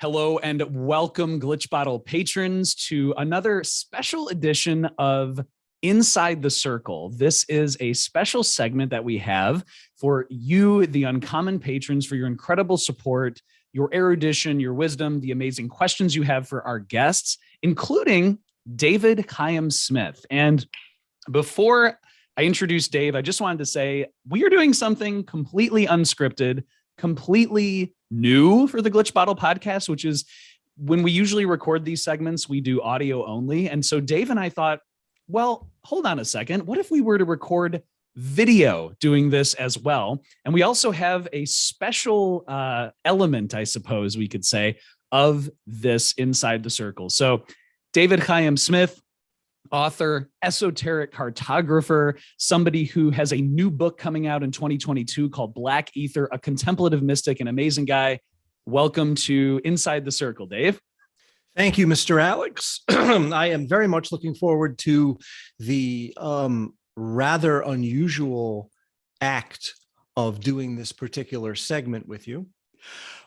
Hello and welcome, Glitch Bottle patrons, to another special edition of Inside the Circle. This is a special segment that we have for you, the uncommon patrons, for your incredible support, your erudition, your wisdom, the amazing questions you have for our guests, including David Chaim Smith. And before I introduce Dave, I just wanted to say we are doing something completely unscripted, completely new for the Glitch Bottle podcast, which is when we usually record these segments, we do audio only. And so Dave and I thought, well, hold on a second. What if we were to record video doing this as well? And we also have a special element, I suppose we could say, of this Inside the Circle. So David Chaim Smith, author, esoteric cartographer, somebody who has a new book coming out in 2022 called Black Ether, a contemplative mystic, an amazing guy. Welcome to Inside the Circle, Dave. Thank you, Mr. Alex. I am very much looking forward to the rather unusual act of doing this particular segment with you.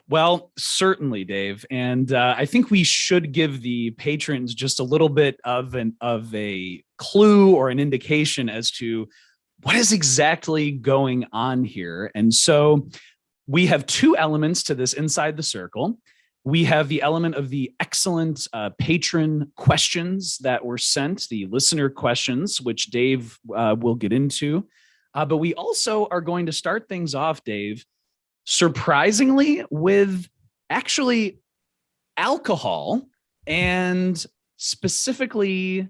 Well, certainly, Dave. And I think we should give the patrons just a little bit of a clue or an indication as to what is exactly going on here. And so we have two elements to this Inside the Circle. We have the element of the excellent patron questions that were sent, the listener questions, which Dave will get into. But we also are going to start things off, Dave, surprisingly, with actually alcohol, and specifically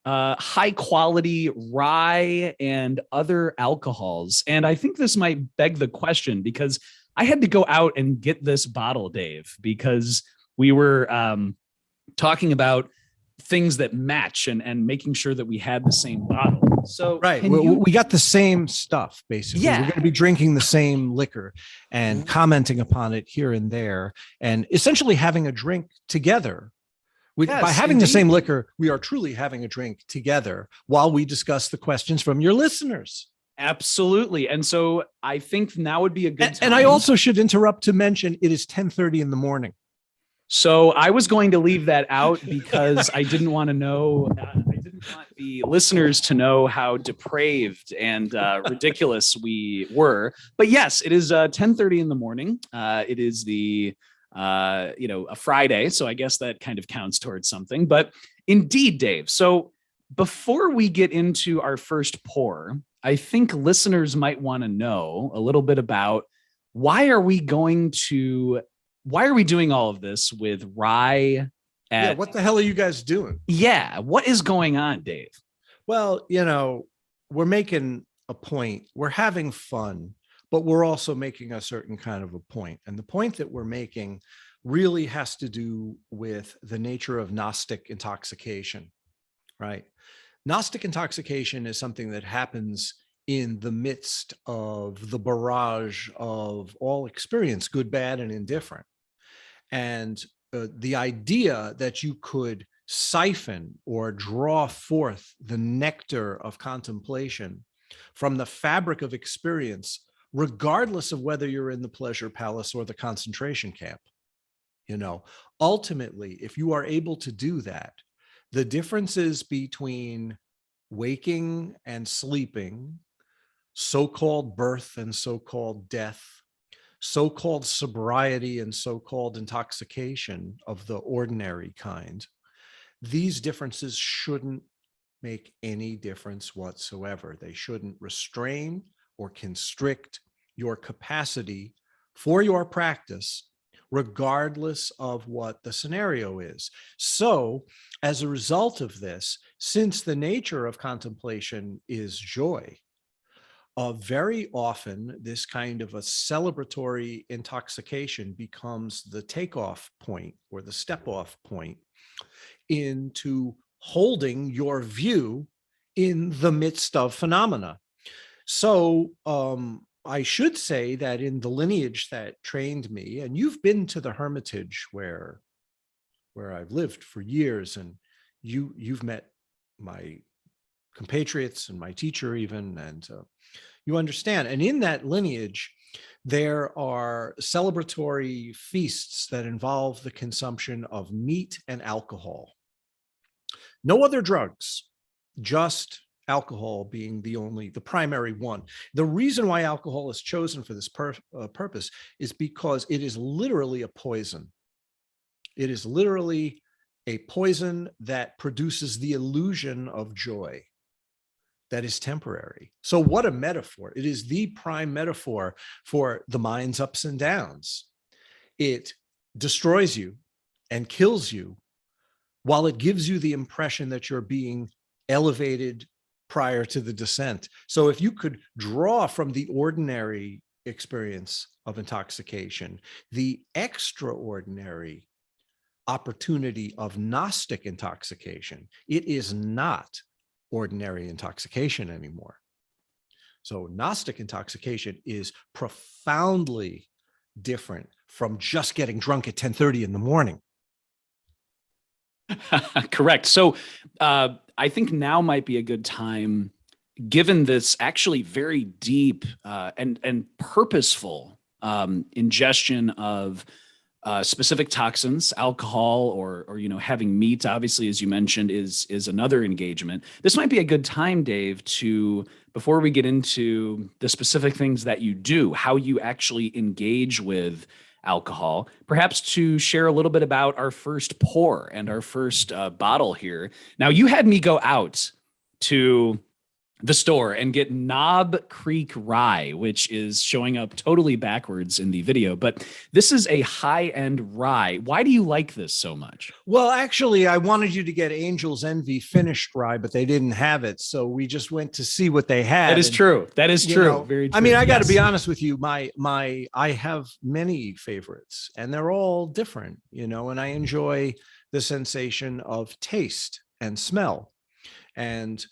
high quality rye and other alcohols. And I think this might beg the question, because I had to go out and get this bottle, Dave, because we were talking about things that match and making sure that we had the same bottle. So right, we got the same stuff, basically. Yeah. We're going to be drinking the same liquor and commenting upon it here and there, and essentially having a drink together. Yes, by having indeed. the same liquor, we are truly having a drink together while we discuss the questions from your listeners. Absolutely. And so I think now would be a good time. And I also should interrupt to mention it is 10:30 in the morning. So I was going to leave that out because I didn't want to know. I didn't want the listeners to know how depraved and ridiculous we were. But yes, it is 10:30 in the morning. It is the a Friday, so I guess that kind of counts towards something. But indeed, Dave. So before we get into our first pour, I think listeners might want to know a little bit about why are we doing all of this with rye? What the hell are you guys doing? Yeah, what is going on, Dave? Well, we're making a point. We're having fun, but we're also making a certain kind of a point. And the point that we're making really has to do with the nature of Gnostic intoxication, right? Gnostic intoxication is something that happens in the midst of the barrage of all experience, good, bad, and indifferent. And the idea that you could siphon or draw forth the nectar of contemplation from the fabric of experience, regardless of whether you're in the pleasure palace or the concentration camp, ultimately, if you are able to do that, the differences between waking and sleeping, so-called birth and so-called death, so-called sobriety and so-called intoxication of the ordinary kind, these differences shouldn't make any difference whatsoever. They shouldn't restrain or constrict your capacity for your practice, regardless of what the scenario is. So, as a result of this, since the nature of contemplation is joy, very often this kind of a celebratory intoxication becomes the takeoff point or the step-off point into holding your view in the midst of phenomena. So I should say that in the lineage that trained me, and you've been to the Hermitage where I've lived for years, and you've met my compatriots and my teacher even, and you understand. And in that lineage, There are celebratory feasts that involve the consumption of meat and alcohol. No other drugs, just alcohol being the primary one. The reason why alcohol is chosen for this purpose is because it is literally a poison. It is literally a poison that produces the illusion of joy that is temporary. So what a metaphor. It is the prime metaphor for the mind's ups and downs. It destroys you and kills you while it gives you the impression that you're being elevated prior to the descent. So if you could draw from the ordinary experience of intoxication, the extraordinary opportunity of Gnostic intoxication, it is not ordinary intoxication anymore. So Gnostic intoxication is profoundly different from just getting drunk at 10:30 in the morning. Correct. So I think now might be a good time, given this actually very deep and purposeful ingestion of specific toxins, alcohol, or having meat. Obviously, as you mentioned, is another engagement. This might be a good time, Dave, to, before we get into the specific things that you do, how you actually engage with alcohol, perhaps to share a little bit about our first pour and our first bottle here. Now, you had me go out to the store and get Knob Creek Rye, which is showing up totally backwards in the video, but this is a high-end rye. Why do you like this so much? Well, actually, I wanted you to get Angel's Envy finished rye, but they didn't have it. So we just went to see what they had. That is true. That is true. Very true. I mean, I got to be honest with you. I have many favorites and they're all different, and I enjoy the sensation of taste and smell. And,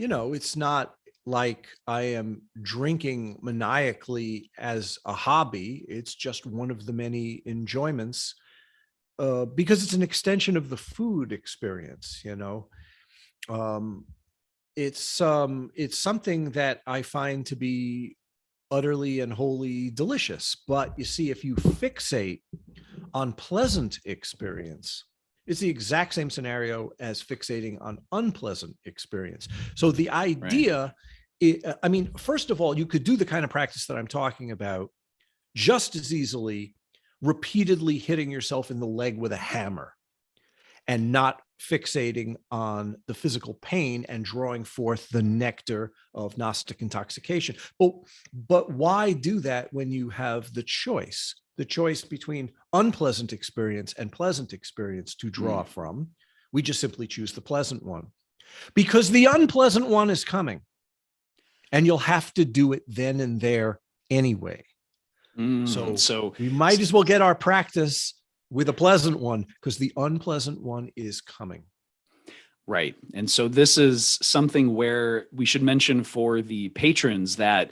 it's not like I am drinking maniacally as a hobby. It's just one of the many enjoyments because it's an extension of the food experience. It's something that I find to be utterly and wholly delicious. But you see, if you fixate on pleasant experience, it's the exact same scenario as fixating on unpleasant experience. So the idea, first of all, you could do the kind of practice that I'm talking about just as easily, repeatedly hitting yourself in the leg with a hammer and not fixating on the physical pain and drawing forth the nectar of Gnostic intoxication. But why do that when you have the choice between unpleasant experience and pleasant experience to draw from? We just simply choose the pleasant one because the unpleasant one is coming and you'll have to do it then and there anyway. So we might as well get our practice with a pleasant one because the unpleasant one is coming. Right. And so this is something where we should mention for the patrons that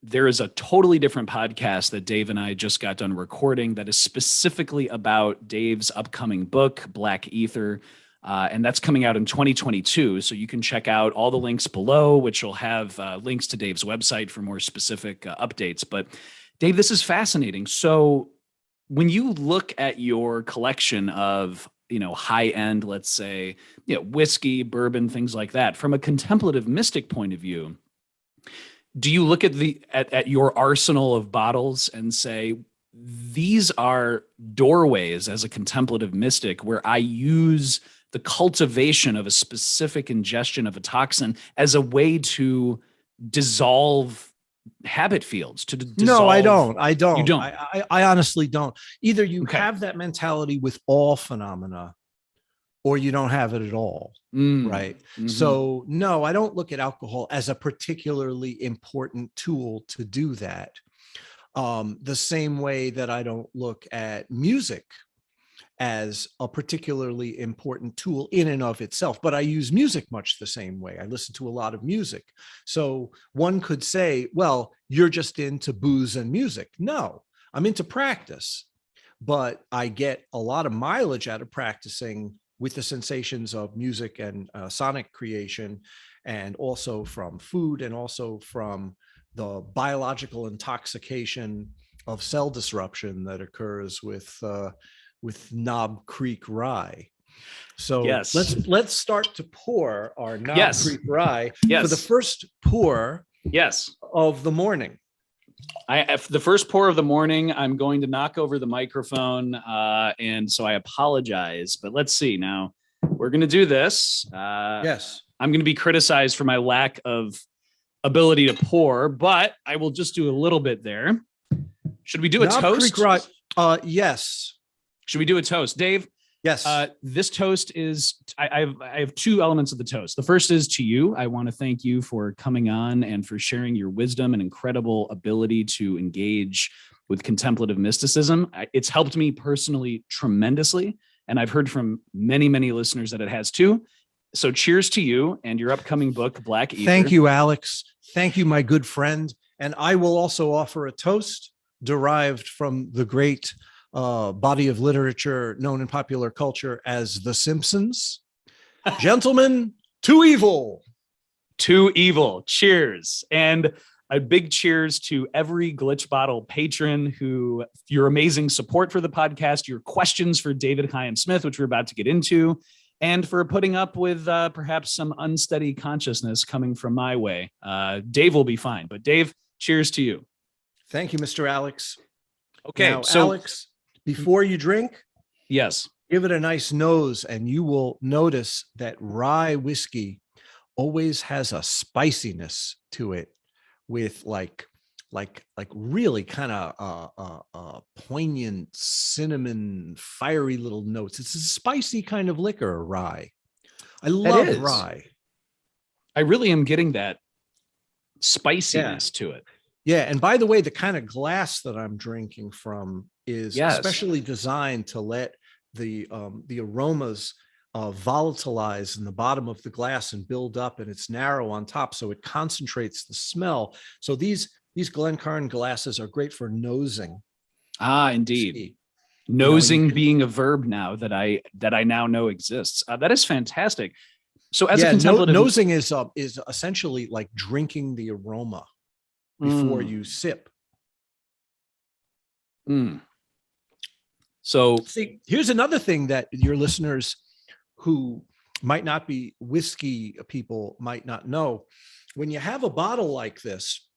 there is a totally different podcast that Dave and I just got done recording that is specifically about Dave's upcoming book, Black Ether. And that's coming out in 2022. So you can check out all the links below, which will have links to Dave's website for more specific updates. But Dave, this is fascinating. So when you look at your collection of, high-end, let's say, whiskey, bourbon, things like that, from a contemplative mystic point of view, do you look at your arsenal of bottles and say, these are doorways as a contemplative mystic where I use the cultivation of a specific ingestion of a toxin as a way to dissolve habit fields, to dissolve? No, I don't. You don't. I honestly don't. Either you have that mentality with all phenomena or you don't have it at all. Right. Mm-hmm. So no, I don't look at alcohol as a particularly important tool to do that. The same way that I don't look at music as a particularly important tool in and of itself, but I use music much the same way. I listen to a lot of music. So one could say, well, you're just into booze and music. No, I'm into practice, but I get a lot of mileage out of practicing with the sensations of music and sonic creation, and also from food and also from the biological intoxication of cell disruption that occurs with Knob Creek rye. So Yes. let's start to pour our Knob Yes. Creek rye Yes. for the first pour Yes. of the morning. The first pour of the morning, I'm going to knock over the microphone, and so I apologize. But let's see now. We're going to do this. Yes. I'm going to be criticized for my lack of ability to pour, but I will just do a little bit there. Should we do a Knob toast? Creek rye. Yes. Should we do a toast, Dave? Yes. This toast is, I have two elements of the toast. The first is to you. I want to thank you for coming on and for sharing your wisdom and incredible ability to engage with contemplative mysticism. It's helped me personally tremendously. And I've heard from many, many listeners that it has too. So cheers to you and your upcoming book, Black Ether. Thank you, Alex. Thank you, my good friend. And I will also offer a toast derived from the great body of literature known in popular culture as The Simpsons. Gentlemen, to evil. To evil. Cheers. And a big cheers to every Glitch Bottle patron who, your amazing support for the podcast, your questions for David Chaim Smith, which we're about to get into, and for putting up with perhaps some unsteady consciousness coming from my way. Dave will be fine. But Dave, cheers to you. Thank you, Mr. Alex. Okay, now, so Alex, before you drink, yes, give it a nice nose, and you will notice that rye whiskey always has a spiciness to it, with like really kind of poignant cinnamon, fiery little notes. It's a spicy kind of liquor, rye. I love rye. I really am getting that spiciness to it. Yeah, and by the way, the kind of glass that I'm drinking from is especially designed to let the aromas volatilize in the bottom of the glass and build up, and it's narrow on top, so it concentrates the smell. So these Glencairn glasses are great for nosing. Ah, indeed. Nosing being a verb now that I now know exists. That is fantastic. So as a contemplative, nosing is essentially like drinking the aroma before you sip. So see, here's another thing that your listeners who might not be whiskey people might not know. When you have a bottle like this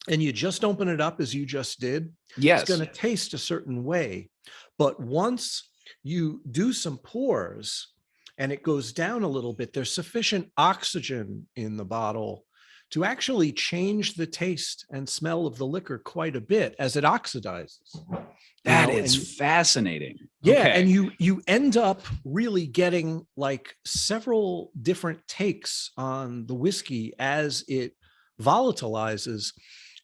and you just open it up as you just did, it's going to taste a certain way. But once you do some pours and it goes down a little bit, there's sufficient oxygen in the bottle to actually change the taste and smell of the liquor quite a bit as it oxidizes. That is fascinating. Yeah, okay. And you end up really getting like several different takes on the whiskey as it volatilizes.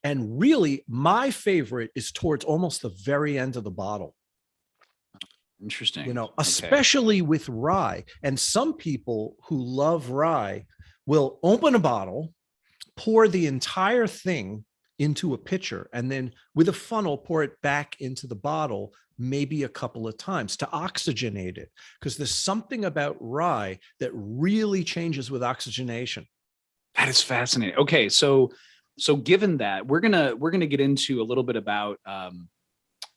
And really, my favorite is towards almost the very end of the bottle. Interesting. You know, especially with rye. And some people who love rye will open a bottle, pour the entire thing into a pitcher, and then with a funnel, pour it back into the bottle, maybe a couple of times to oxygenate it. Because there's something about rye that really changes with oxygenation. That is fascinating. Okay. So given that, we're gonna get into a little bit about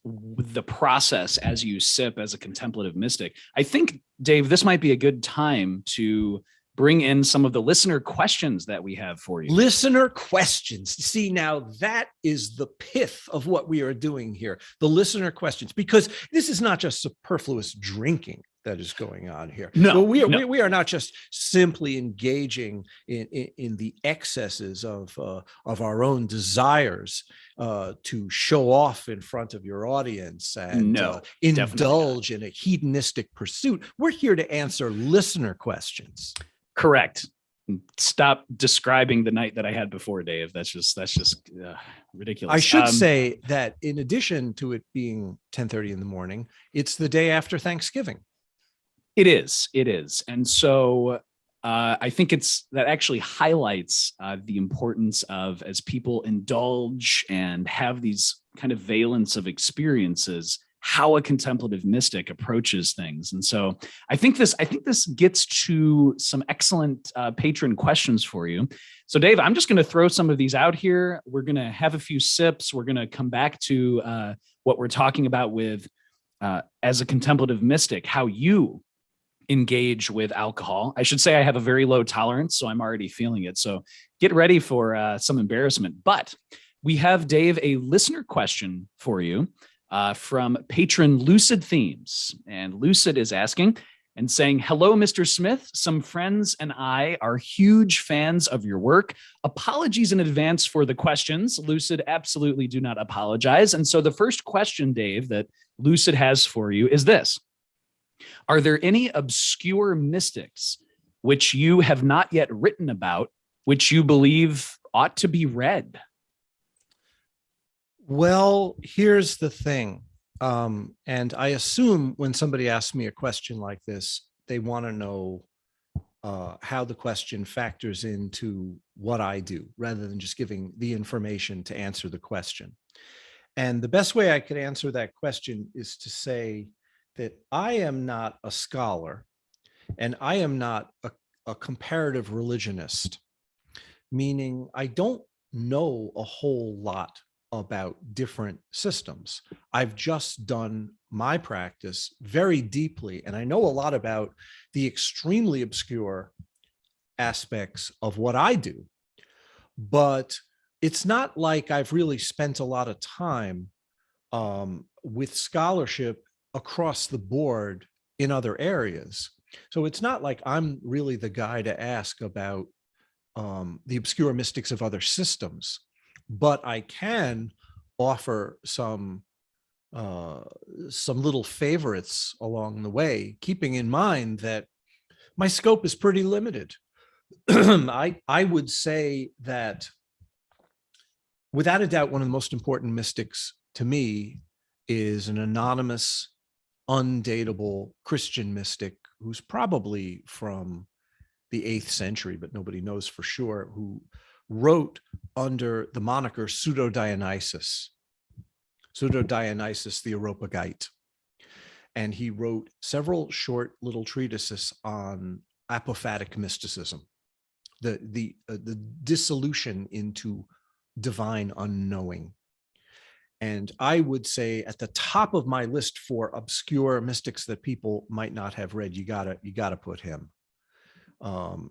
the process as you sip as a contemplative mystic. I think, Dave, this might be a good time to bring in some of the listener questions that we have for you. Listener questions. See, now that is the pith of what we are doing here, the listener questions, because this is not just superfluous drinking that is going on here. No, we are not just simply engaging in the excesses of our own desires to show off in front of your audience and indulge in a hedonistic pursuit. We're here to answer listener questions. Correct. Stop describing the night that I had before, Dave. That's just ridiculous. I should say that in addition to it being 10:30 in the morning, it's the day after Thanksgiving. It is. And so I think that actually highlights the importance of, as people indulge and have these kind of valence of experiences, how a contemplative mystic approaches things. And so I think this gets to some excellent patron questions for you. So Dave, I'm just going to throw some of these out here. We're going to have a few sips. We're going to come back to what we're talking about with as a contemplative mystic, how you engage with alcohol. I should say I have a very low tolerance, so I'm already feeling it. So get ready for some embarrassment. But we have, Dave, a listener question for you from patron Lucid Themes. And Lucid is asking and saying, hello, Mr. Smith. Some friends and I are huge fans of your work. Apologies in advance for the questions. Lucid, absolutely do not apologize. And so the first question, Dave, that Lucid has for you is this. Are there any obscure mystics which you have not yet written about, which you believe ought to be read? Well, here's the thing. And I assume when somebody asks me a question like this, they want to know how the question factors into what I do, rather than just giving the information to answer the question. And the best way I could answer that question is to say that I am not a scholar and I am not a comparative religionist, meaning I don't know a whole lot about different systems. I've just done my practice very deeply, and I know a lot about the extremely obscure aspects of what I do, but it's not like I've really spent a lot of time with scholarship across the board in other areas. So it's not like I'm really the guy to ask about the obscure mystics of other systems, but I can offer some little favorites along the way, keeping in mind that my scope is pretty limited. I would say that without a doubt, one of the most important mystics to me is an anonymous, undateable Christian mystic who's probably from the 8th century, but nobody knows for sure, who wrote under the moniker Pseudo-Dionysius the Areopagite. And he wrote several short little treatises on apophatic mysticism, the dissolution into divine unknowing. And I would say at the top of my list for obscure mystics that people might not have read, you gotta put him.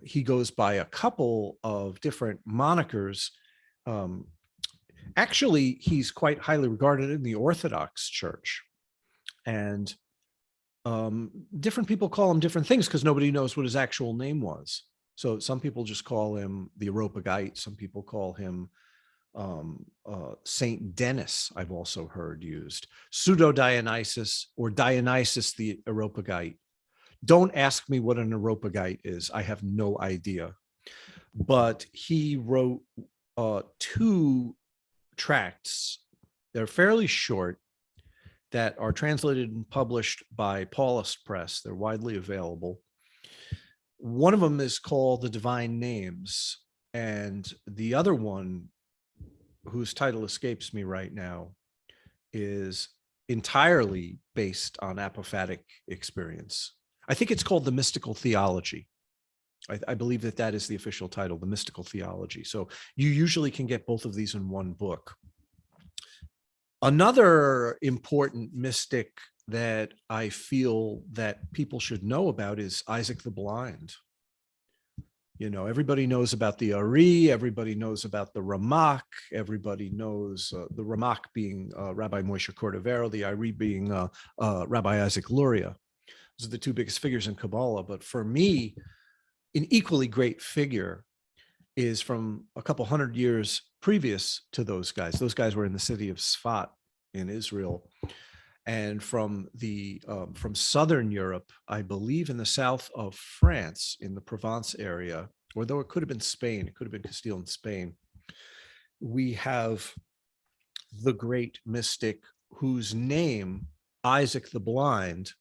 He goes by a couple of different monikers. Actually, he's quite highly regarded in the Orthodox Church, and different people call him different things because nobody knows what his actual name was. So some people just call him the Areopagite. Some people call him Saint Denis. I've also heard used Pseudo-Dionysius or Dionysius the Areopagite. Don't ask me what an Areopagite is. I have no idea. But he wrote 2 tracts. They're fairly short, that are translated and published by Paulus Press. They're widely available. One of them is called The Divine Names, and the other one, whose title escapes me right now, is entirely based on apophatic experience. I think it's called The Mystical Theology. I believe that is the official title, The Mystical Theology. So you usually can get both of these in one book. Another important mystic that I feel that people should know about is Isaac the Blind. You know, everybody knows about the Ari, everybody knows about the Ramak, everybody knows the Ramak being Rabbi Moshe Cordovero, the Ari being Rabbi Isaac Luria. Those are the 2 biggest figures in Kabbalah. But for me, an equally great figure is from a couple hundred years previous to those guys. Those guys were in the city of Sfat in Israel. And from Southern Europe, I believe in the south of France, in the Provence area, or though it could have been Spain, it could have been Castile and Spain, we have the great mystic whose name, Isaac the Blind,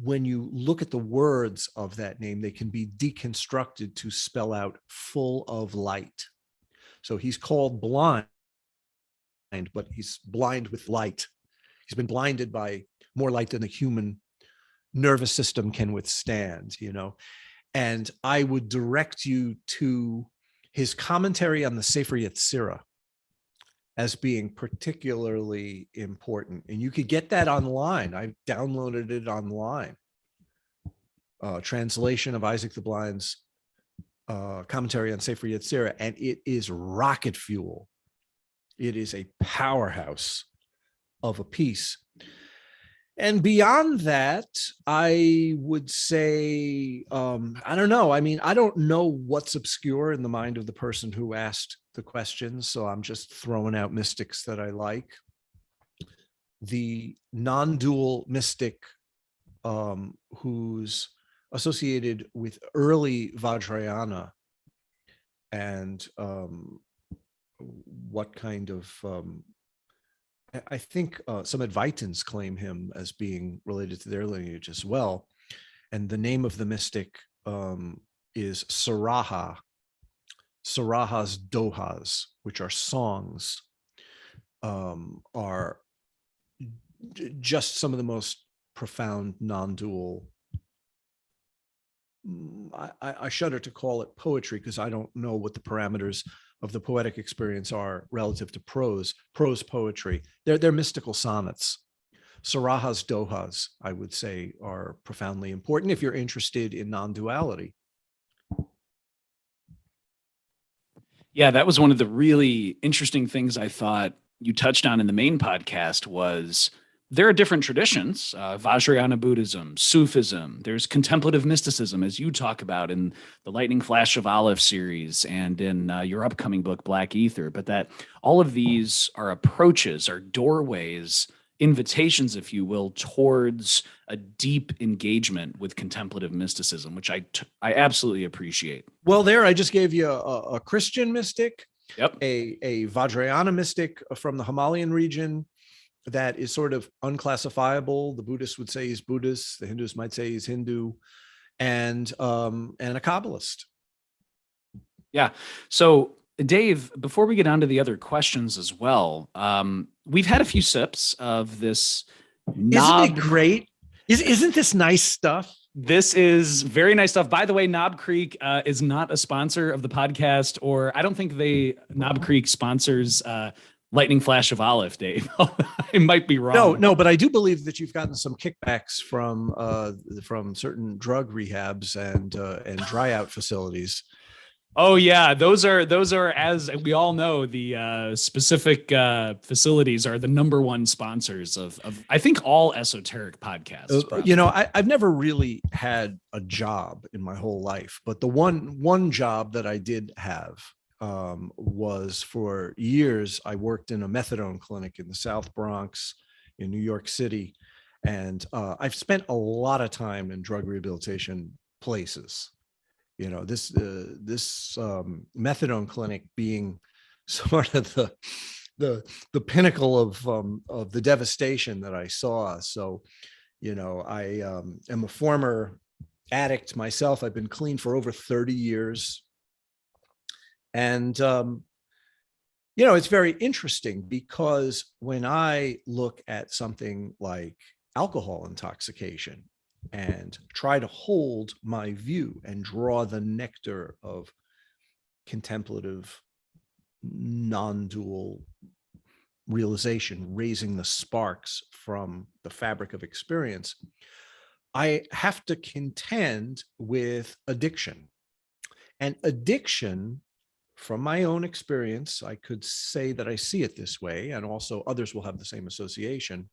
when you look at the words of that name, they can be deconstructed to spell out full of light. So he's called blind, but he's blind with light. He's been blinded by more light than the human nervous system can withstand, And I would direct you to his commentary on the Sefer Yetzirah as being particularly important. And you could get that online. I downloaded it online. Translation of Isaac the Blind's commentary on Sefer Yetzirah, and it is rocket fuel. It is a powerhouse of a piece. And beyond that, I would say, I don't know. I mean, I don't know what's obscure in the mind of the person who asked the questions, so I'm just throwing out mystics that I like. The non-dual mystic who's associated with early Vajrayana and what kind of I think some Advaitins claim him as being related to their lineage as well. And the name of the mystic is Saraha, Saraha's Dohas, which are songs, are just some of the most profound non-dual. I shudder to call it poetry because I don't know what the parameters of the poetic experience are relative to prose poetry. They're mystical sonnets. Saraha's Dohas, I would say, are profoundly important if you're interested in non-duality. Yeah, that was one of the really interesting things I thought you touched on in the main podcast was there are different traditions, Vajrayana Buddhism, Sufism, there's contemplative mysticism, as you talk about in the Lightning Flash of Olive series and in your upcoming book, Black Ether, but that all of these are approaches, are doorways, invitations, if you will, towards a deep engagement with contemplative mysticism, which I absolutely appreciate. Well, there, I just gave you a Christian mystic, yep, a Vajrayana mystic from the Himalayan region, that is sort of unclassifiable. The Buddhists would say he's Buddhist. The Hindus might say he's Hindu, and a Kabbalist. Yeah. So, Dave, before we get on to the other questions as well, we've had a few sips of this. Isn't it great? Isn't this nice stuff? This is very nice stuff. By the way, Knob Creek is not a sponsor of the podcast, or I don't think Knob Creek sponsors Lightning Flash of Olive, Dave. I might be wrong. No, but I do believe that you've gotten some kickbacks from certain drug rehabs and dry out facilities. Oh yeah, those are, as we all know, the specific facilities are the number one sponsors of I think all esoteric podcasts. I've never really had a job in my whole life, but the one job that I did have was for years. I worked in a methadone clinic in the South Bronx in New York City. And I've spent a lot of time in drug rehabilitation places. This methadone clinic being sort of the pinnacle of the devastation that I saw. So, I am a former addict myself. I've been clean for over 30 years. And, it's very interesting because when I look at something like alcohol intoxication and try to hold my view and draw the nectar of contemplative, non-dual realization, raising the sparks from the fabric of experience, I have to contend with addiction. And addiction, from my own experience, I could say that I see it this way, and also others will have the same association.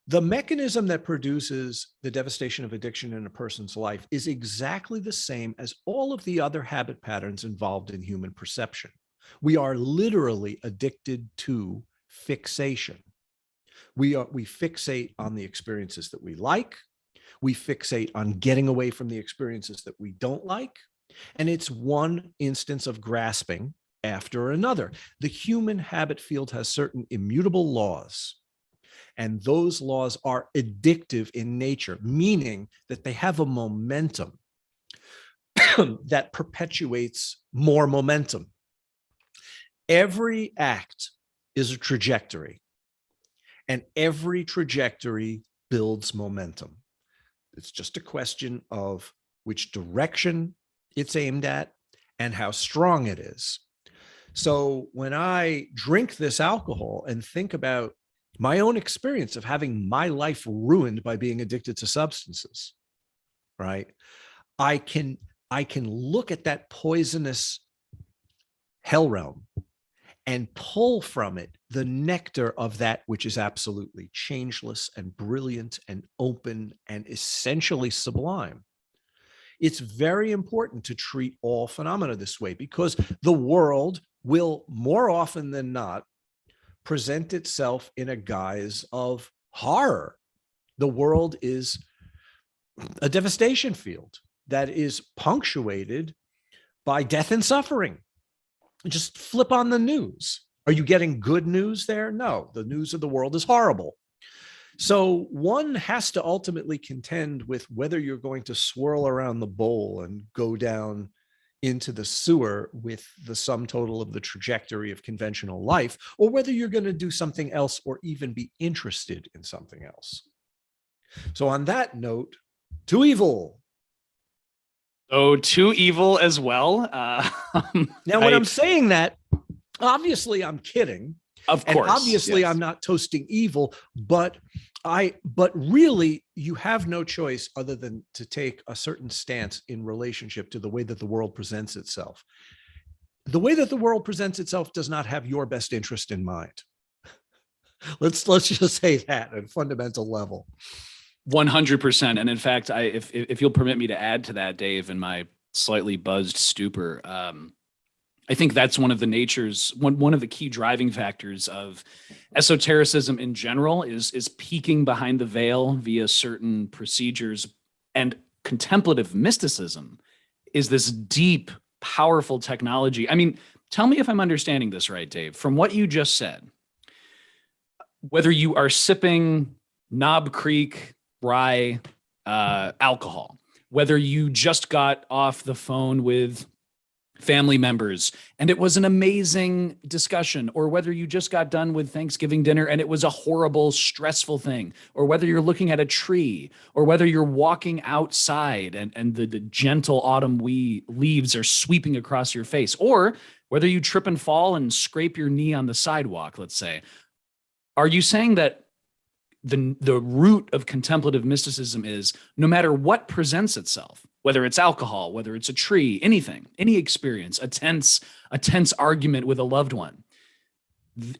The mechanism that produces the devastation of addiction in a person's life is exactly the same as all of the other habit patterns involved in human perception. We are literally addicted to fixation. We fixate on the experiences that we like. We fixate on getting away from the experiences that we don't like. And it's one instance of grasping after another. The human habit field has certain immutable laws, and those laws are addictive in nature, meaning that they have a momentum that perpetuates more momentum. Every act is a trajectory, And every trajectory builds momentum. It's just a question of which direction it's aimed at and how strong it is. So when I drink this alcohol and think about my own experience of having my life ruined by being addicted to substances, right? I can look at that poisonous hell realm and pull from it the nectar of that which is absolutely changeless and brilliant and open and essentially sublime. It's very important to treat all phenomena this way, because the world will more often than not present itself in a guise of horror. The world is a devastation field that is punctuated by death and suffering. Just flip on the news. Are you getting good news there? No, the news of the world is horrible. So one has to ultimately contend with whether you're going to swirl around the bowl and go down into the sewer with the sum total of the trajectory of conventional life, or whether you're going to do something else or even be interested in something else. So on that note, to evil. Oh, to evil as well. Now, when I'm saying that, obviously I'm kidding. Of course. And obviously yes. I'm not toasting evil, but really you have no choice other than to take a certain stance in relationship to the way that the world presents itself. The way that the world presents itself does not have your best interest in mind. Let's just say that at a fundamental level. 100%. And in fact, if you'll permit me to add to that, Dave, in my slightly buzzed stupor, I think that's one of the one of the key driving factors of esotericism in general is peeking behind the veil via certain procedures. And contemplative mysticism is this deep, powerful technology. I mean, tell me if I'm understanding this right, Dave. From what you just said, whether you are sipping Knob Creek rye alcohol, whether you just got off the phone with family members and it was an amazing discussion, or whether you just got done with Thanksgiving dinner and it was a horrible, stressful thing, or whether you're looking at a tree, or whether you're walking outside and the gentle autumn leaves are sweeping across your face, or whether you trip and fall and scrape your knee on the sidewalk, let's say. Are you saying that the root of contemplative mysticism is no matter what presents itself, whether it's alcohol, whether it's a tree, anything, any experience, a tense argument with a loved one,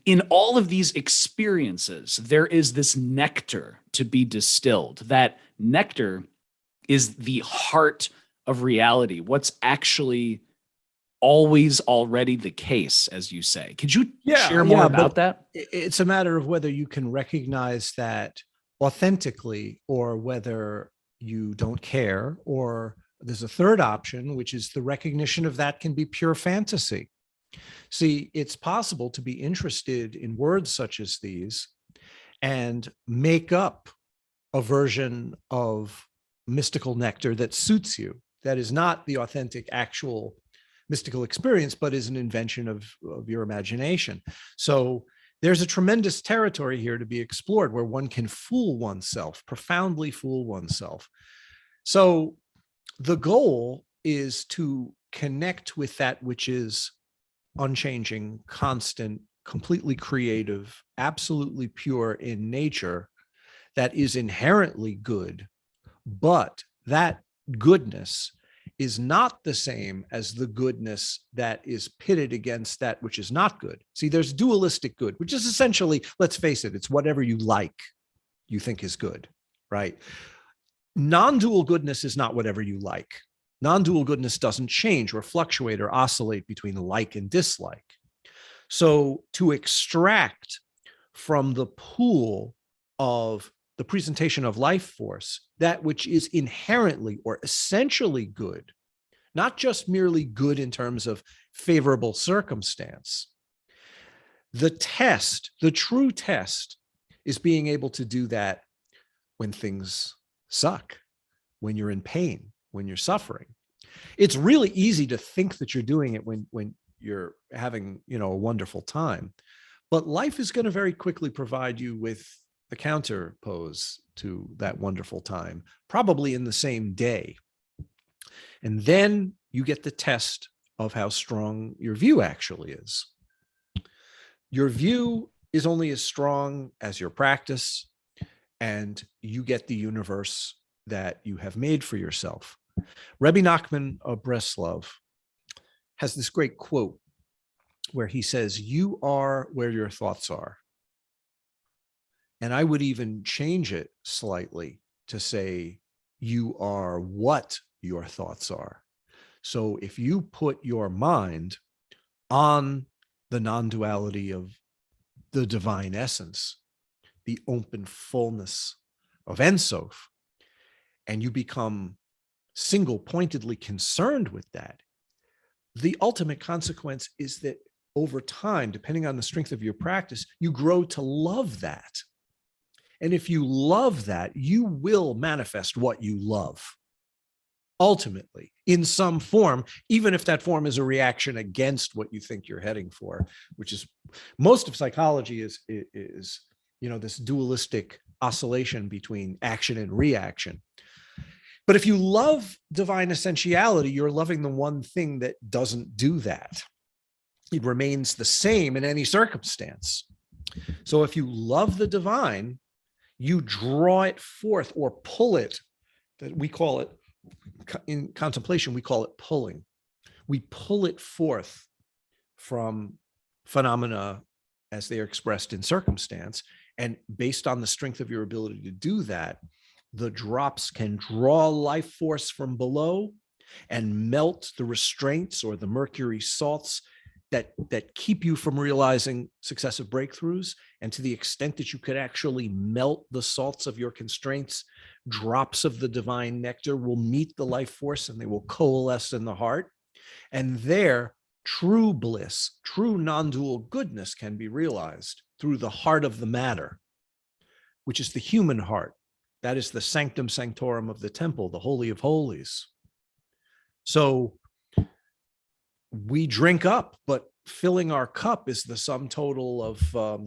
in all of these experiences, there is this nectar to be distilled. That nectar is the heart of reality, what's actually always already the case, as you say. Could you share more about that? It's a matter of whether you can recognize that authentically, or whether you don't care, or there's a third option, which is the recognition of that can be pure fantasy. See, it's possible to be interested in words such as these and make up a version of mystical nectar that suits you, that is not the authentic, actual mystical experience, but is an invention of your imagination. So there's a tremendous territory here to be explored where one can fool oneself, profoundly fool oneself. So the goal is to connect with that which is unchanging, constant, completely creative, absolutely pure in nature, that is inherently good, but that goodness is not the same as the goodness that is pitted against that which is not good. See, there's dualistic good, which is essentially, let's face it, it's whatever you like, you think is good, right? Non-dual goodness is not whatever you like. Non-dual goodness doesn't change or fluctuate or oscillate between like and dislike. So to extract from the pool of the presentation of life force that which is inherently or essentially good, not just merely good in terms of favorable circumstance. The test, the true test, is being able to do that when things suck, when you're in pain, when you're suffering. It's really easy to think that you're doing it when you're having, a wonderful time. But life is going to very quickly provide you with the counter pose to that wonderful time, probably in the same day. And then you get the test of how strong your view actually is. Your view is only as strong as your practice, and you get the universe that you have made for yourself. Rebbe Nachman of Breslov has this great quote where he says, "You are where your thoughts are." And I would even change it slightly to say, "You are what your thoughts are." So if you put your mind on the non-duality of the divine essence, the open fullness of Ein Sof, and you become single-pointedly concerned with that, the ultimate consequence is that over time, depending on the strength of your practice, you grow to love that. And if you love that, you will manifest what you love, ultimately, in some form, even if that form is a reaction against what you think you're heading for, which is most of psychology is this dualistic oscillation between action and reaction. But if you love divine essentiality, you're loving the one thing that doesn't do that. It remains the same in any circumstance. So if you love the divine, you draw it forth or pull it. That we call it, in contemplation, we call it pulling. We pull it forth from phenomena as they are expressed in circumstance. And based on the strength of your ability to do that, the drops can draw life force from below and melt the restraints or the mercury salts that keep you from realizing successive breakthroughs. And to the extent that you could actually melt the salts of your constraints, drops of the divine nectar will meet the life force and they will coalesce in the heart. And there, true bliss, true non-dual goodness can be realized through the heart of the matter, which is the human heart. That is the sanctum sanctorum of the temple, the holy of holies. So we drink up, but filling our cup is the sum total of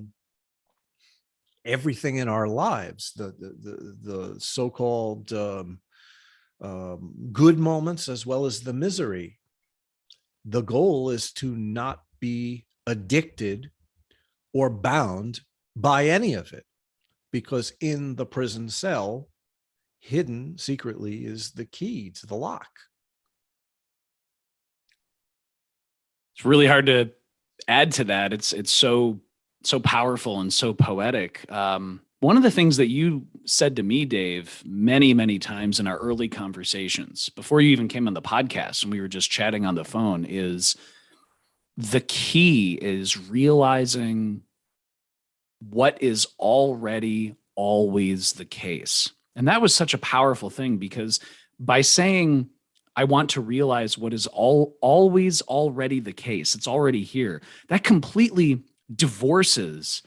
everything in our lives, the so-called good moments as well as the misery. The goal is to not be addicted or bound by any of it, because in the prison cell, hidden secretly is the key to the lock. It's really hard to add to that. It's so powerful and so poetic. One of the things that you said to me, Dave, many, many times in our early conversations, before you even came on the podcast and we were just chatting on the phone, is the key is realizing what is already always the case. And that was such a powerful thing, because by saying, I want to realize what is always already the case, it's already here, that completely divorces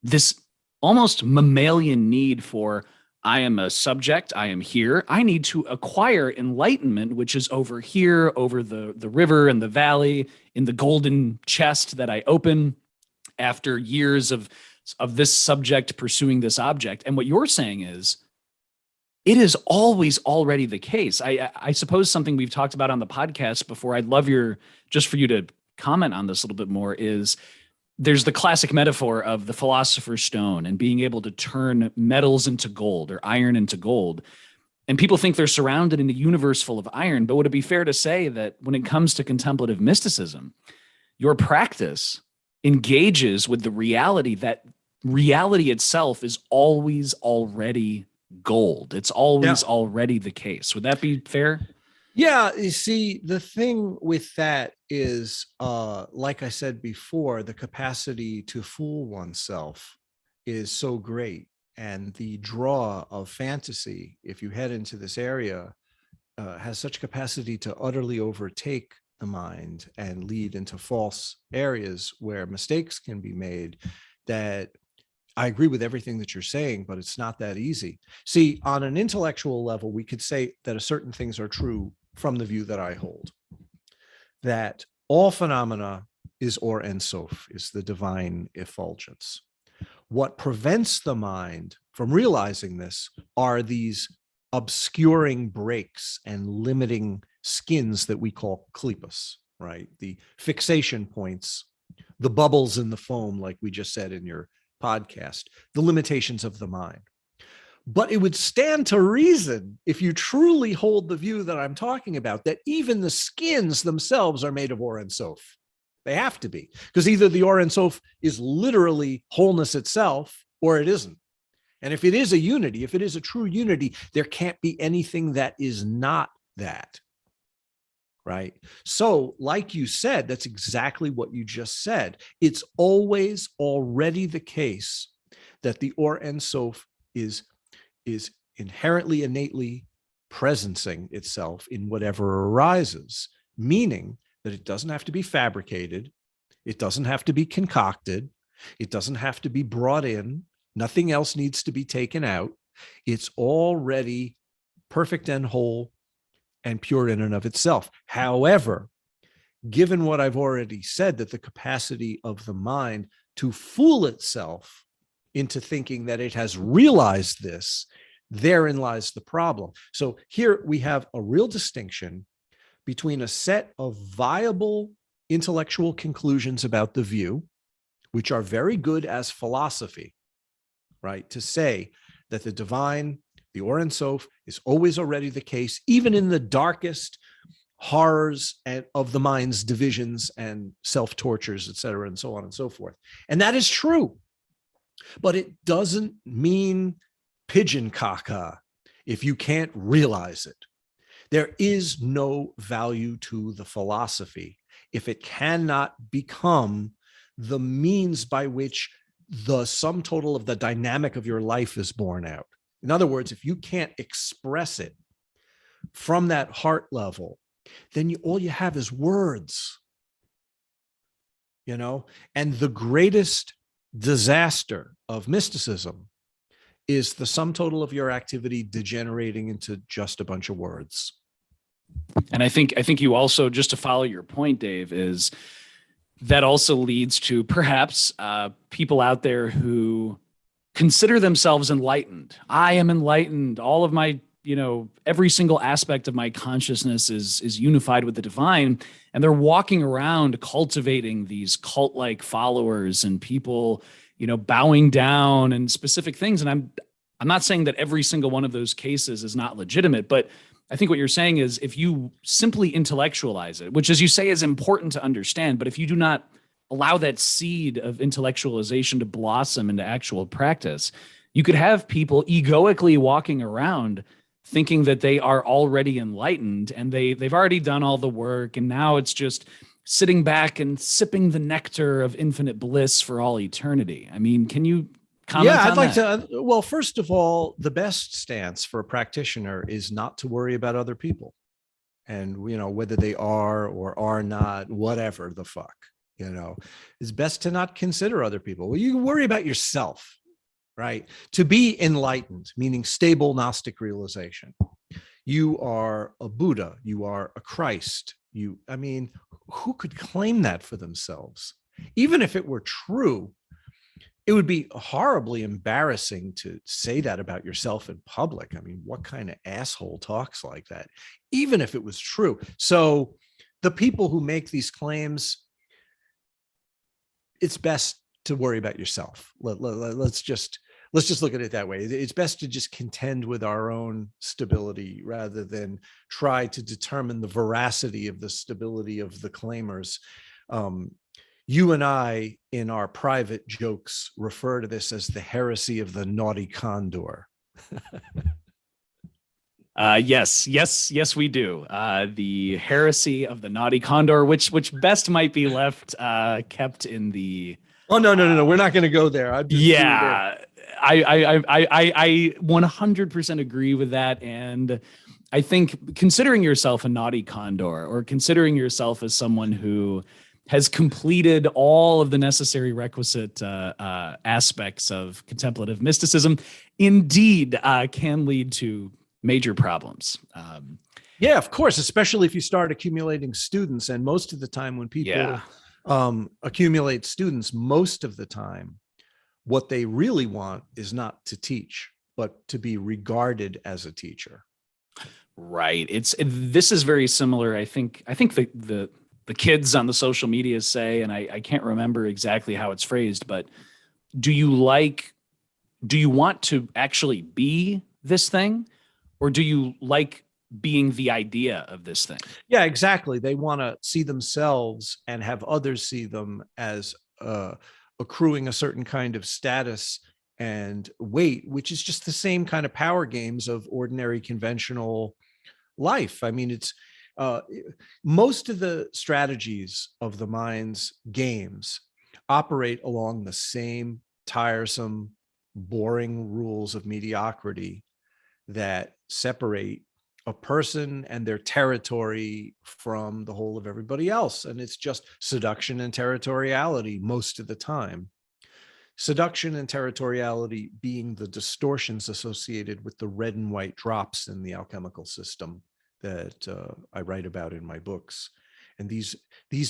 this almost mammalian need for, I am a subject, I am here, I need to acquire enlightenment, which is over here, over the river and the valley, in the golden chest that I open after years of this subject pursuing this object. And what you're saying is, it is always already the case. I suppose something we've talked about on the podcast before, I'd love just for you to comment on this a little bit more, is there's the classic metaphor of the philosopher's stone and being able to turn metals into gold or iron into gold. And people think they're surrounded in a universe full of iron. But would it be fair to say that when it comes to contemplative mysticism, your practice engages with the reality that reality itself is always already gold? It's always already the case. Would that be fair? Yeah, you see, the thing with that is, like I said before, the capacity to fool oneself is so great. And the draw of fantasy, if you head into this area, has such capacity to utterly overtake the mind and lead into false areas where mistakes can be made, that I agree with everything that you're saying, but it's not that easy. See, on an intellectual level, we could say that certain things are true from the view that I hold, that all phenomena is Or Ein Sof, is the divine effulgence. What prevents the mind from realizing this are these obscuring breaks and limiting skins that we call klippas, right? The fixation points, the bubbles in the foam, like we just said in your podcast, the limitations of the mind. But it would stand to reason, if you truly hold the view that I'm talking about, that even the skins themselves are made of Or Ein Sof. They have to be, because either the Or Ein Sof is literally wholeness itself, or it isn't. And if it is a unity, if it is a true unity, there can't be anything that is not that, right? So, like you said, that's exactly what you just said. It's always already the case that the Or Ein Sof is inherently, innately presencing itself in whatever arises, meaning that it doesn't have to be fabricated, it doesn't have to be concocted, it doesn't have to be brought in, nothing else needs to be taken out. It's already perfect and whole and pure in and of itself. However, given what I've already said, that the capacity of the mind to fool itself into thinking that it has realized this, therein lies the problem. So here we have a real distinction between a set of viable intellectual conclusions about the view, which are very good as philosophy, right? To say that the divine, the Or Ein Sof, is always already the case, even in the darkest horrors and of the mind's divisions and self-tortures, et cetera, and so on and so forth. And that is true. But it doesn't mean pigeon caca if you can't realize it. There is no value to the philosophy if it cannot become the means by which the sum total of the dynamic of your life is borne out. In other words, if you can't express it from that heart level, then all you have is words, and the greatest disaster of mysticism is the sum total of your activity degenerating into just a bunch of words. And I think you also, just to follow your point, Dave, is that also leads to perhaps people out there who consider themselves enlightened. I am enlightened. All of my, every single aspect of my consciousness is unified with the divine. And they're walking around cultivating these cult-like followers and people, bowing down and specific things. And I'm not saying that every single one of those cases is not legitimate, but I think what you're saying is if you simply intellectualize it, which, as you say, is important to understand, but if you do not allow that seed of intellectualization to blossom into actual practice, you could have people egoically walking around thinking that they are already enlightened and they've already done all the work, and now it's just sitting back and sipping the nectar of infinite bliss for all eternity. I mean, can you comment on I'd like that? to. Well, first of all, the best stance for a practitioner is not to worry about other people, and whether they are or are not, whatever the fuck. It's best to not consider other people. Well, you can worry about yourself, right? To be enlightened, meaning stable Gnostic realization. You are a Buddha. You are a Christ. Who could claim that for themselves? Even if it were true, it would be horribly embarrassing to say that about yourself in public. I mean, what kind of asshole talks like that? Even if it was true. So the people who make these claims, it's best to worry about yourself. Let's just look at it that way. It's best to just contend with our own stability rather than try to determine the veracity of the stability of the claimers. You and I, in our private jokes, refer to this as the heresy of the naughty condor. Yes, we do. The heresy of the naughty condor, which best might be left kept in the. Oh no! We're not going to go there. I 100% agree with that, and I think considering yourself a naughty condor, or considering yourself as someone who has completed all of the necessary requisite aspects of contemplative mysticism, indeed can lead to major problems. Yeah, of course, especially if you start accumulating students. And most of the time when people accumulate students, most of the time, what they really want is not to teach, but to be regarded as a teacher. Right. This is very similar. I think the kids on the social media say, and I can't remember exactly how it's phrased, but do you want to actually be this thing, or do you like being the idea of this thing? Yeah, exactly. They want to see themselves and have others see them as accruing a certain kind of status and weight, which is just the same kind of power games of ordinary conventional life. I mean, it's most of the strategies of the mind's games operate along the same tiresome, boring rules of mediocrity that separate a person and their territory from the whole of everybody else. And it's just seduction and territoriality most of the time. Seduction and territoriality being the distortions associated with the red and white drops in the alchemical system that I write about in my books. And these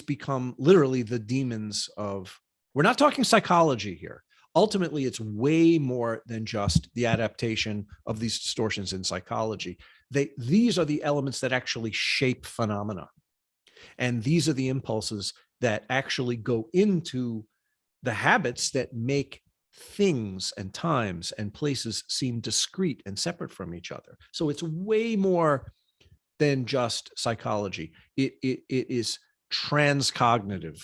become literally the demons of, we're not talking psychology here. Ultimately, it's way more than just the adaptation of these distortions in psychology. These are the elements that actually shape phenomena. And these are the impulses that actually go into the habits that make things and times and places seem discrete and separate from each other. So it's way more than just psychology. It is transcognitive.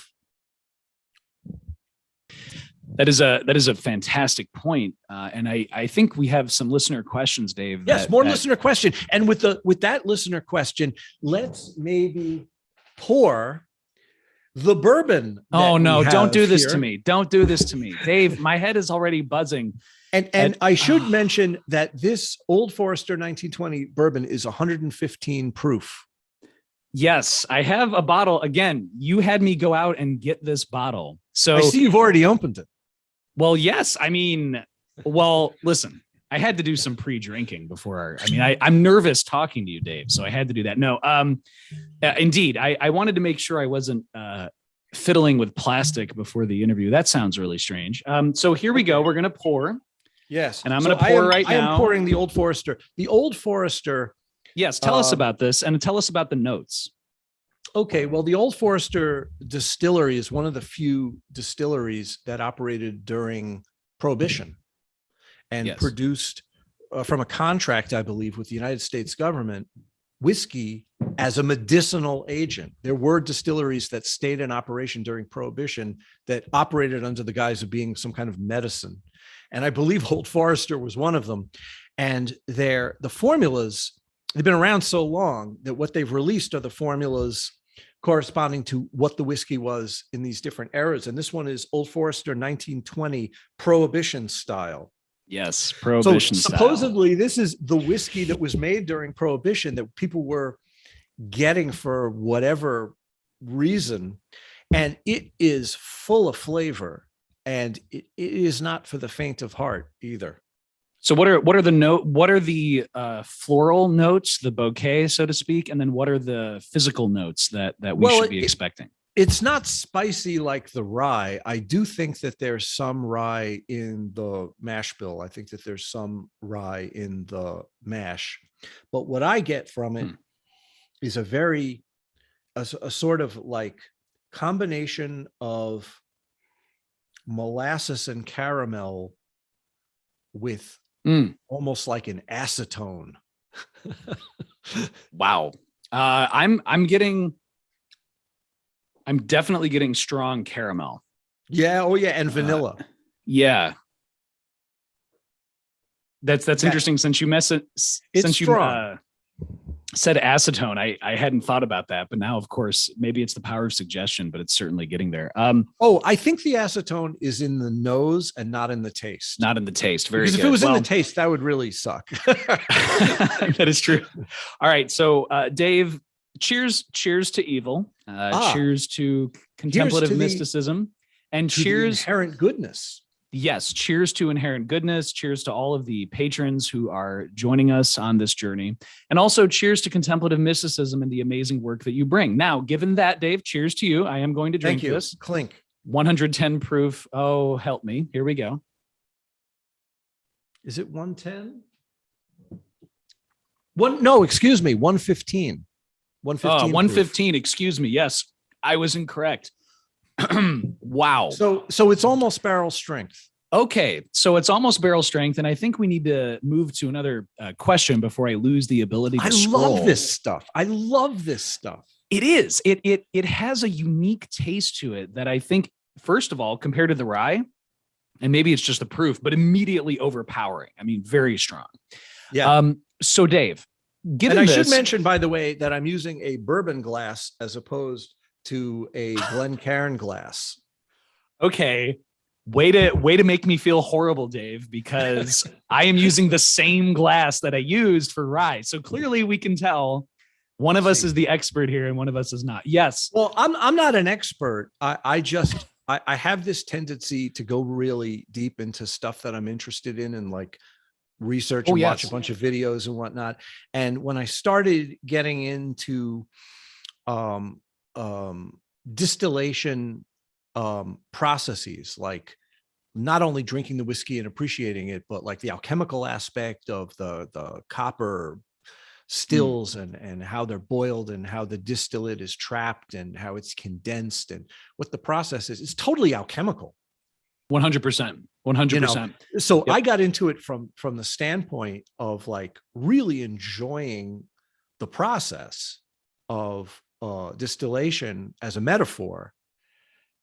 That is a fantastic point. And I think we have some listener questions, Dave. Yes, more listener question. And with that listener question, let's maybe pour the bourbon. Oh no, don't do this to me. Don't do this to me. Dave, my head is already buzzing. And I should mention that this Old Forester 1920 bourbon is 115 proof. Yes, I have a bottle. Again, you had me go out and get this bottle. So I see you've already opened it. Well, yes. I mean, listen, I had to do some pre-drinking before. I'm nervous talking to you, Dave, so I had to do that. No, indeed. I wanted to make sure I wasn't fiddling with plastic before the interview. That sounds really strange. So here we go. We're going to pour. Yes. And I'm going to pour right now. I am pouring the Old Forester. The Old Forester. Yes. Tell us about this and tell us about the notes. Okay, well, the Old Forester distillery is one of the few distilleries that operated during Prohibition and produced from a contract, I believe, with the United States government, whiskey as a medicinal agent. There were distilleries that stayed in operation during Prohibition that operated under the guise of being some kind of medicine. And I believe Old Forester was one of them. And the formulas, they've been around so long that what they've released are the formulas corresponding to what the whiskey was in these different eras. And this one is Old Forester 1920 Prohibition style. Yes, Prohibition style. Supposedly this is the whiskey that was made during Prohibition that people were getting for whatever reason. And it is full of flavor, and it is not for the faint of heart either. So what are the floral notes, the bouquet, so to speak, and then what are the physical notes that we should be expecting? It's not spicy like the rye. I do think that there's some rye in the mash bill. I think that there's some rye in the mash. But what I get from it is a sort of like combination of molasses and caramel with almost like an acetone. Wow. I'm definitely getting strong caramel. Yeah. Oh yeah. And vanilla. Yeah. That's interesting. Since you said acetone, I hadn't thought about that, but now of course, maybe it's the power of suggestion, but it's certainly getting there. I think the acetone is in the nose and not in the taste. Not in the taste. Very because good. If it was in the taste, that would really suck. That is true. All right. So Dave, cheers to evil. Cheers to contemplative mysticism, and cheers to the inherent goodness. Yes, cheers to Inherent Goodness. Cheers to all of the patrons who are joining us on this journey. And also cheers to Contemplative Mysticism and the amazing work that you bring. Now, given that, Dave, cheers to you. I am going to drink Thank you. this. Clink. 110 proof. Oh, help me. Here we go. Is it 110? No, excuse me, 115. 115. 115, excuse me. Yes, I was incorrect. Wow. So it's almost barrel strength. Okay, so it's almost barrel strength, and I think we need to move to another question before I lose the ability to scroll. I love this stuff. I love this stuff. It is. It has a unique taste to it that I think, first of all, compared to the rye, and maybe it's just the proof, but immediately overpowering. I mean, very strong. Yeah. So Dave, given and I this, should mention, by the way, that I'm using a bourbon glass as opposed to a Glencairn glass. Okay. Way to make me feel horrible, Dave, because I am using the same glass that I used for rye. So clearly we can tell one of us is the expert here and one of us is not. Yes. Well, I'm not an expert. I have this tendency to go really deep into stuff that I'm interested in and like research and watch a bunch of videos and whatnot. And when I started getting into distillation processes, like not only drinking the whiskey and appreciating it, but like the alchemical aspect of the copper stills and how they're boiled and how the distillate is trapped and how it's condensed and what the process is. It's totally alchemical. 100%. 100%. So I got into it from the standpoint of like really enjoying the process of distillation as a metaphor,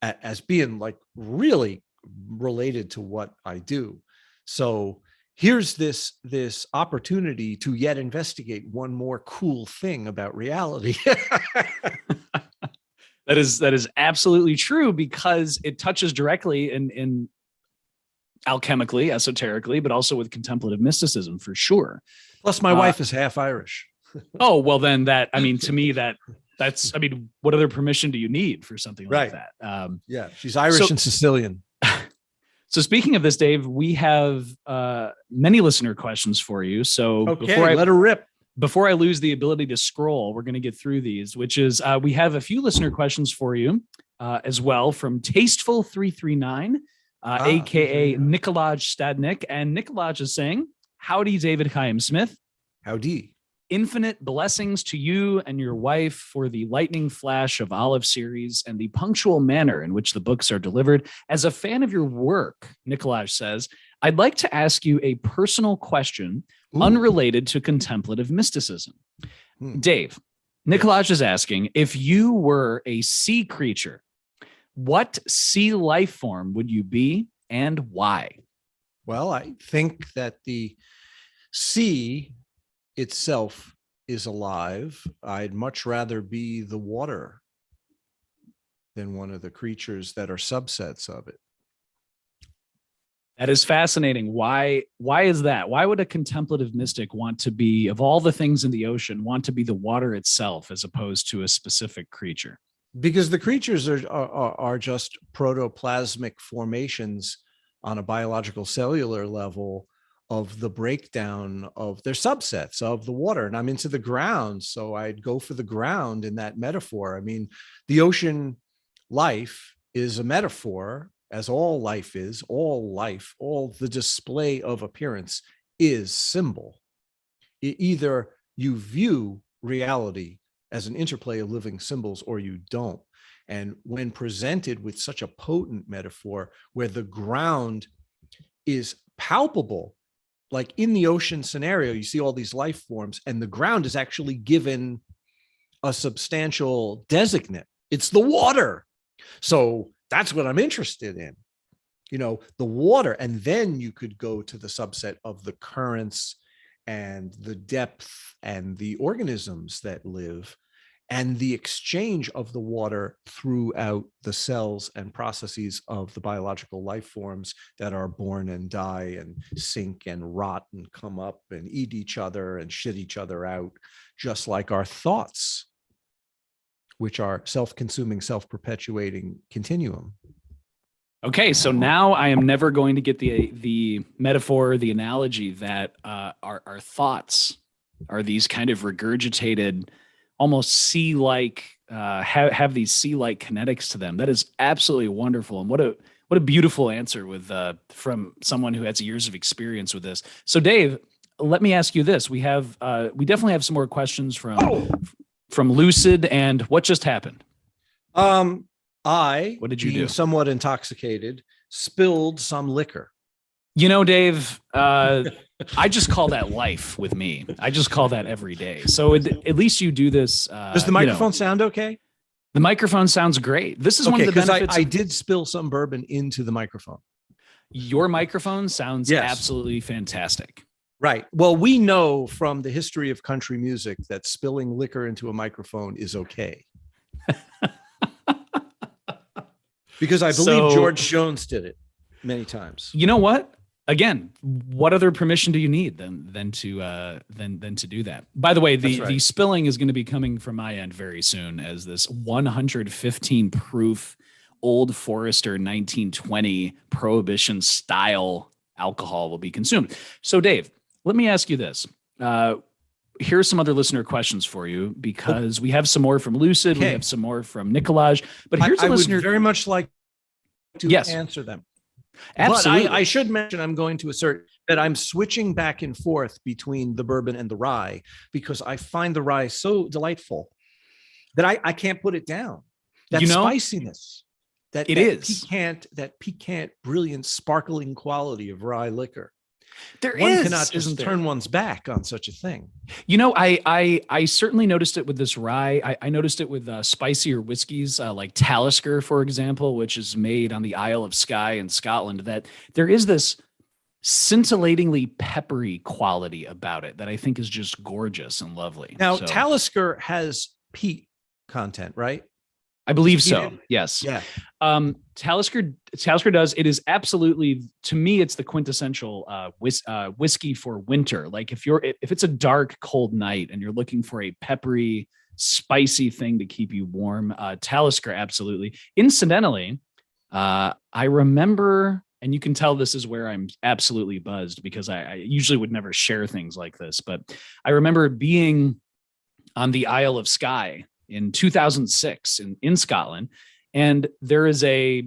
as being like really related to what I do. So here's this opportunity to yet investigate one more cool thing about reality. That is absolutely true, because it touches directly in alchemically, esoterically, but also with contemplative mysticism for sure. Plus my wife is half Irish. Oh, well then to me, that's, what other permission do you need for something like that? Yeah, she's Irish and Sicilian. So speaking of this, Dave, we have many listener questions for you. So okay, let her rip. Before I lose the ability to scroll, we're going to get through these, which is we have a few listener questions for you as well from Tasteful339, aka Nikolaj Stadnik. And Nikolaj is saying, howdy, David Chaim Smith. Howdy. Infinite blessings to you and your wife for the lightning flash of Olive series and the punctual manner in which the books are delivered. As a fan of your work, Nikolaj says, I'd like to ask you a personal question unrelated to contemplative mysticism. Dave, Nikolaj is asking, if you were a sea creature, what sea life form would you be and why? Well, I think that the sea itself is alive. I'd much rather be the water than one of the creatures that are subsets of it. That is fascinating. Why is that? Why would a contemplative mystic want to be, of all the things in the ocean, want to be the water itself as opposed to a specific creature? Because the creatures are just protoplasmic formations on a biological cellular level of the breakdown of their subsets of the water. And I'm into the ground, so I'd go for the ground in that metaphor. I mean, the ocean life is a metaphor, as all life is, all life, all the display of appearance is symbol. Either you view reality as an interplay of living symbols or you don't. And when presented with such a potent metaphor where the ground is palpable, like in the ocean scenario, you see all these life forms and the ground is actually given a substantial designate. It's the water. So that's what I'm interested in, the water. And then you could go to the subset of the currents and the depth and the organisms that live and the exchange of the water throughout the cells and processes of the biological life forms that are born and die and sink and rot and come up and eat each other and shit each other out, just like our thoughts, which are self-consuming, self-perpetuating continuum. Okay, so now I am never going to get the metaphor, the analogy that our thoughts are these kind of regurgitated, almost sea-like, have these sea-like kinetics to them. That is absolutely wonderful, and what a beautiful answer with from someone who has years of experience with this. So, Dave, let me ask you this: we definitely have some more questions from Lucid, and what just happened? I, What did you being do? somewhat intoxicated, spilled some liquor. You know, Dave, I just call that life with me. I just call that every day. So at least you do this. Does the microphone sound okay? The microphone sounds great. This is one of the benefits. I did spill some bourbon into the microphone. Your microphone sounds Yes. absolutely fantastic. Right. Well, we know from the history of country music that spilling liquor into a microphone is okay. Because I believe George Jones did it many times. You know what? Again, what other permission do you need than to do that? By the way, the spilling is going to be coming from my end very soon, as this 115 proof Old Forester 1920 Prohibition style alcohol will be consumed. So, Dave, let me ask you this. Here's some other listener questions for you, because we have some more from Lucid. Okay. We have some more from Nicolaj, but here's a listener. I would very much like to answer them. Absolutely. But I should mention, I'm going to assert that I'm switching back and forth between the bourbon and the rye, because I find the rye so delightful that I can't put it down. That spiciness, that piquant, brilliant, sparkling quality of rye liquor. One cannot just turn one's back on such a thing. You know, I certainly noticed it with this rye. I noticed it with spicier whiskeys like Talisker, for example, which is made on the Isle of Skye in Scotland, that there is this scintillatingly peppery quality about it that I think is just gorgeous and lovely. Now, Talisker has peat content, right? I believe so. Yes. Yeah. Talisker does. It is absolutely, to me, it's the quintessential whiskey for winter. Like if it's a dark, cold night and you're looking for a peppery, spicy thing to keep you warm, Talisker, absolutely. Incidentally, I remember, and you can tell this is where I'm absolutely buzzed, because I usually would never share things like this, but I remember being on the Isle of Skye in 2006 in Scotland. And there is a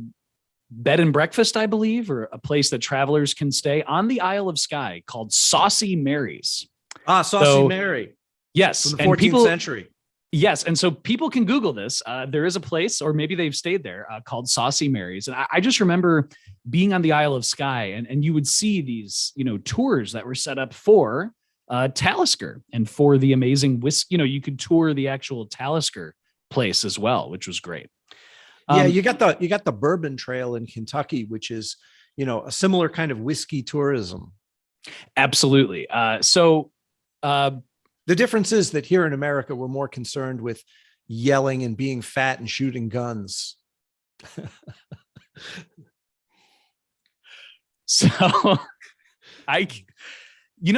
bed and breakfast, I believe, or a place that travelers can stay on the Isle of Skye called Saucy Mary's. Saucy Mary. Yes. From the 14th century. Yes. And so people can Google this. There is a place, or maybe they've stayed there, called Saucy Mary's. And I just remember being on the Isle of Skye, and you would see these, tours that were set up for Talisker and for the amazing whiskey. You could tour the actual Talisker place as well, which was great. Yeah, you got the Bourbon Trail in Kentucky, which is, a similar kind of whiskey tourism. Absolutely. The difference is that here in America, we're more concerned with yelling and being fat and shooting guns.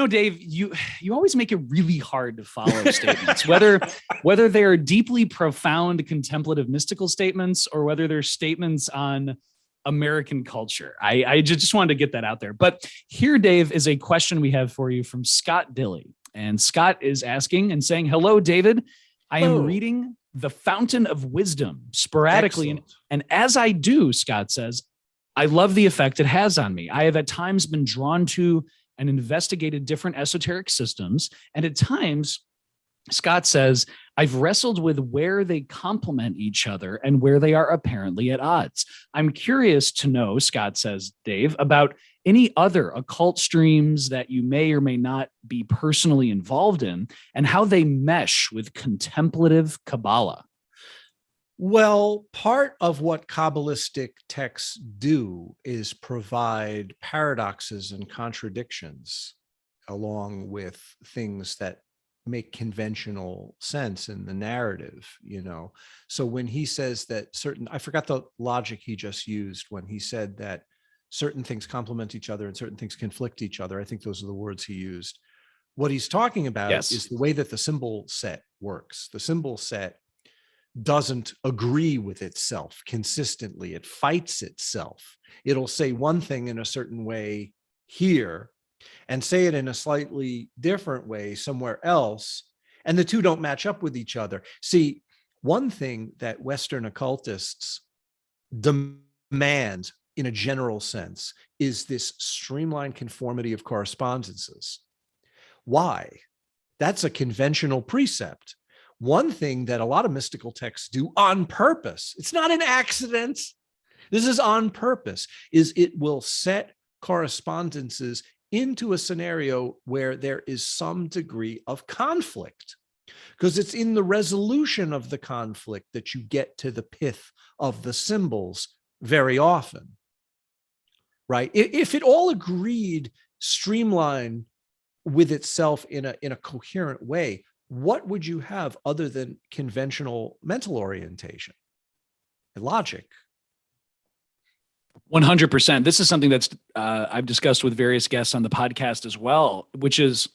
Dave, you always make it really hard to follow statements, whether they are deeply profound contemplative mystical statements or whether they're statements on American culture. I just wanted to get that out there. But here, Dave, is a question we have for you from Scott Dilly. And Scott is asking and saying, hello, David. I am reading The Fountain of Wisdom sporadically. And as I do, Scott says, I love the effect it has on me. I have at times been drawn to and investigated different esoteric systems. And at times, Scott says, I've wrestled with where they complement each other and where they are apparently at odds. I'm curious to know, Scott says, Dave, about any other occult streams that you may or may not be personally involved in and how they mesh with contemplative Kabbalah. Well, part of what Kabbalistic texts do is provide paradoxes and contradictions along with things that make conventional sense in the narrative, So when he says that I forgot the logic he just used when he said that certain things complement each other and certain things conflict each other. I think those are the words he used. What he's talking about is the way that the symbol set works. The symbol set doesn't agree with itself consistently. It fights itself. It'll say one thing in a certain way here and say it in a slightly different way somewhere else, and the two don't match up with each other. See, one thing that Western occultists demand in a general sense is this streamlined conformity of correspondences. Why? That's a conventional precept. One thing that a lot of mystical texts do on purpose, it's not an accident, this is on purpose, is it will set correspondences into a scenario where there is some degree of conflict, because it's in the resolution of the conflict that you get to the pith of the symbols very often, right? If it all agreed streamline with itself in a coherent way, what would you have other than conventional mental orientation and logic? 100%. This is something that's I've discussed with various guests on the podcast as well, which is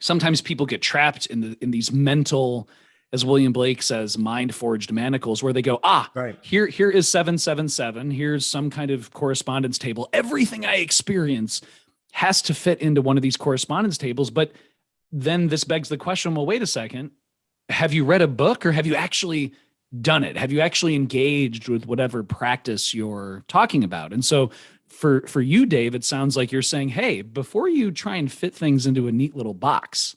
sometimes people get trapped in these mental, as William Blake says, mind-forged manacles, where they go, right, here is 777. Here's some kind of correspondence table. Everything I experience has to fit into one of these correspondence tables. But then this begs the question, well, wait a second. Have you read a book, or have you actually done it? Have you actually engaged with whatever practice you're talking about? And so for you, Dave, it sounds like you're saying, hey, before you try and fit things into a neat little box,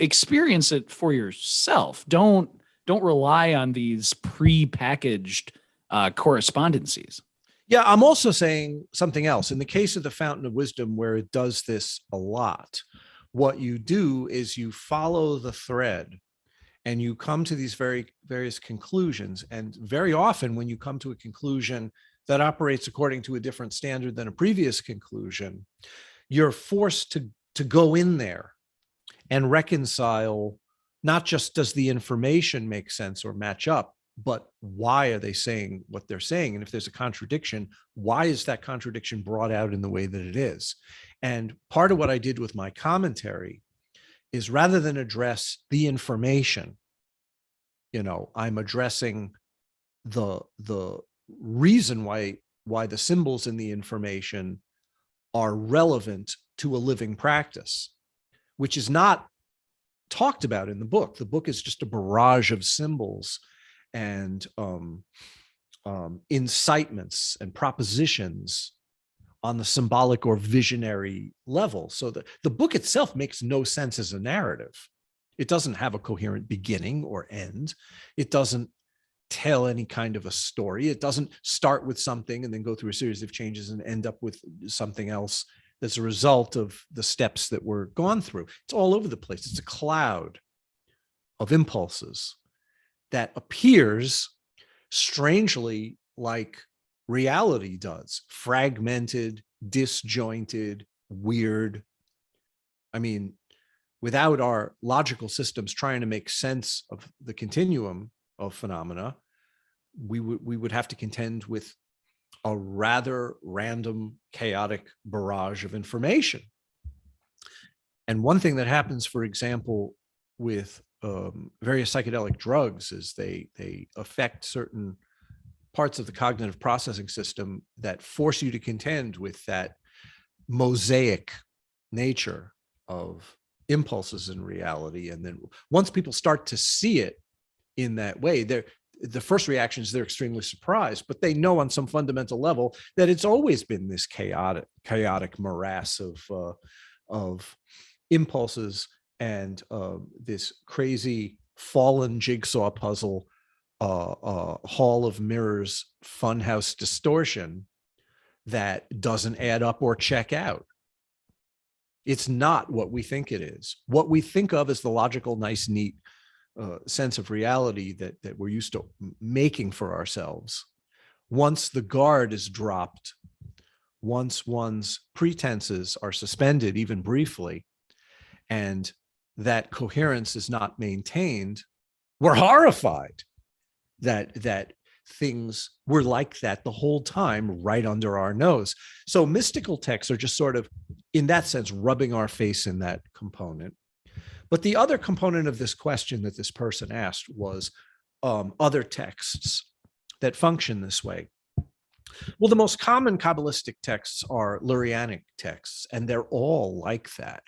experience it for yourself. Don't rely on these pre-packaged correspondences. Yeah, I'm also saying something else. In the case of the Fountain of Wisdom, where it does this a lot, what you do is you follow the thread and you come to these various conclusions. And very often when you come to a conclusion that operates according to a different standard than a previous conclusion, you're forced to go in there and reconcile, not just does the information make sense or match up, but why are they saying what they're saying? And if there's a contradiction, why is that contradiction brought out in the way that it is? And part of what I did with my commentary is, rather than address the information, I'm addressing the reason why the symbols in the information are relevant to a living practice, which is not talked about in the book. The book is just a barrage of symbols and incitements and propositions on the symbolic or visionary level. So the book itself makes no sense as a narrative. It doesn't have a coherent beginning or end. It doesn't tell any kind of a story. It doesn't start with something and then go through a series of changes and end up with something else that's a result of the steps that were gone through. It's all over the place. It's a cloud of impulses that appears strangely like reality does, fragmented, disjointed, weird. I mean, without our logical systems trying to make sense of the continuum of phenomena, we would have to contend with a rather random, chaotic barrage of information. And one thing that happens, for example, with various psychedelic drugs is they affect certain parts of the cognitive processing system that force you to contend with that mosaic nature of impulses in reality. And then once people start to see it in that way, the first reaction is they're extremely surprised, but they know on some fundamental level that it's always been this chaotic morass of impulses and this crazy fallen jigsaw puzzle, hall of mirrors, funhouse distortion that doesn't add up or check out. It's not what we think it is. What we think of as the logical, nice, neat sense of reality that we're used to making for ourselves, once the guard is dropped, once one's pretenses are suspended, even briefly, and that coherence is not maintained, we're horrified that things were like that the whole time right under our nose. So mystical texts are just sort of, in that sense, rubbing our face in that component. But the other component of this question that this person asked was other texts that function this way. Well, the most common Kabbalistic texts are Lurianic texts, and they're all like that.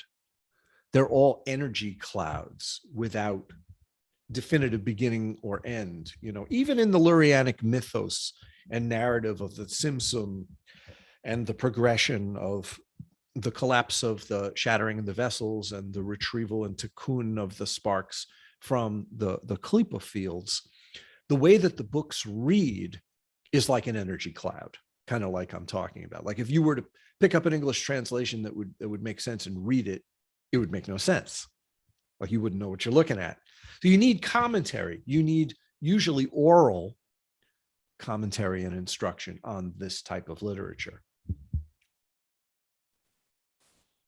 They're all energy clouds without definitive beginning or end. You know, even in the Lurianic mythos and narrative of the Tzimtzum and the progression of the collapse of the shattering of the vessels and the retrieval and tikkun of the sparks from the klipa fields, the way that the books read is like an energy cloud, kind of like I'm talking about. Like if you were to pick up an English translation that would make sense and read it, it would make no sense. Like you wouldn't know what you're looking at. So you need commentary. You need usually oral commentary and instruction on this type of literature.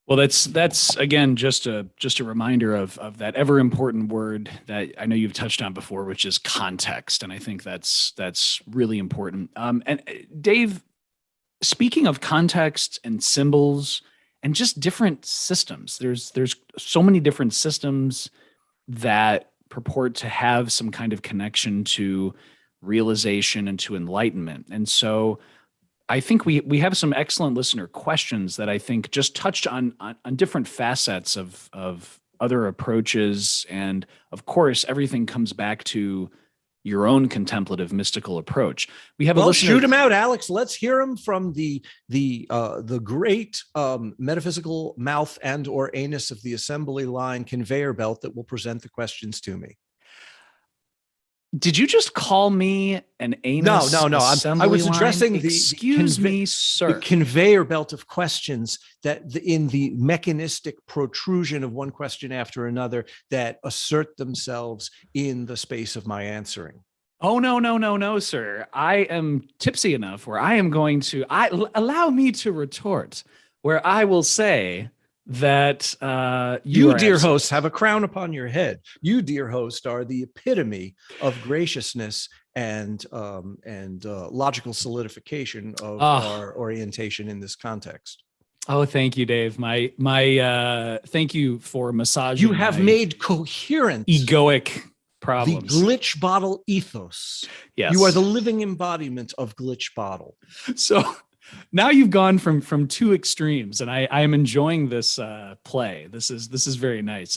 Well, that's again just a reminder of that ever important word that I know you've touched on before, which is context, and I think that's really important. And Dave, speaking of context and symbols and just different systems, there's so many different systems that purport to have some kind of connection to realization and to enlightenment, and so I think we have some excellent listener questions that I think just touched on different facets of other approaches. And of course, everything comes back to your own contemplative mystical approach. We have a listener. Shoot him out, Alex. Let's hear him from the great metaphysical mouth and or anus of the assembly line conveyor belt that will present the questions to me. Did you just call me an anus? No. I was addressing sir. The conveyor belt of questions that in the mechanistic protrusion of one question after another that assert themselves in the space of my answering. Oh, no, sir. I am tipsy enough where I am going to allow me to retort, where I will say that you, dear host, have a crown upon your head. You, dear host, are the epitome of graciousness and logical solidification of our orientation in this context. Oh, thank you, Dave. My thank you for massaging. You have made coherent egoic problems. The glitch bottle ethos. Yes, you are the living embodiment of glitch bottle. So. Now you've gone from two extremes, and I am enjoying this play. This is very nice.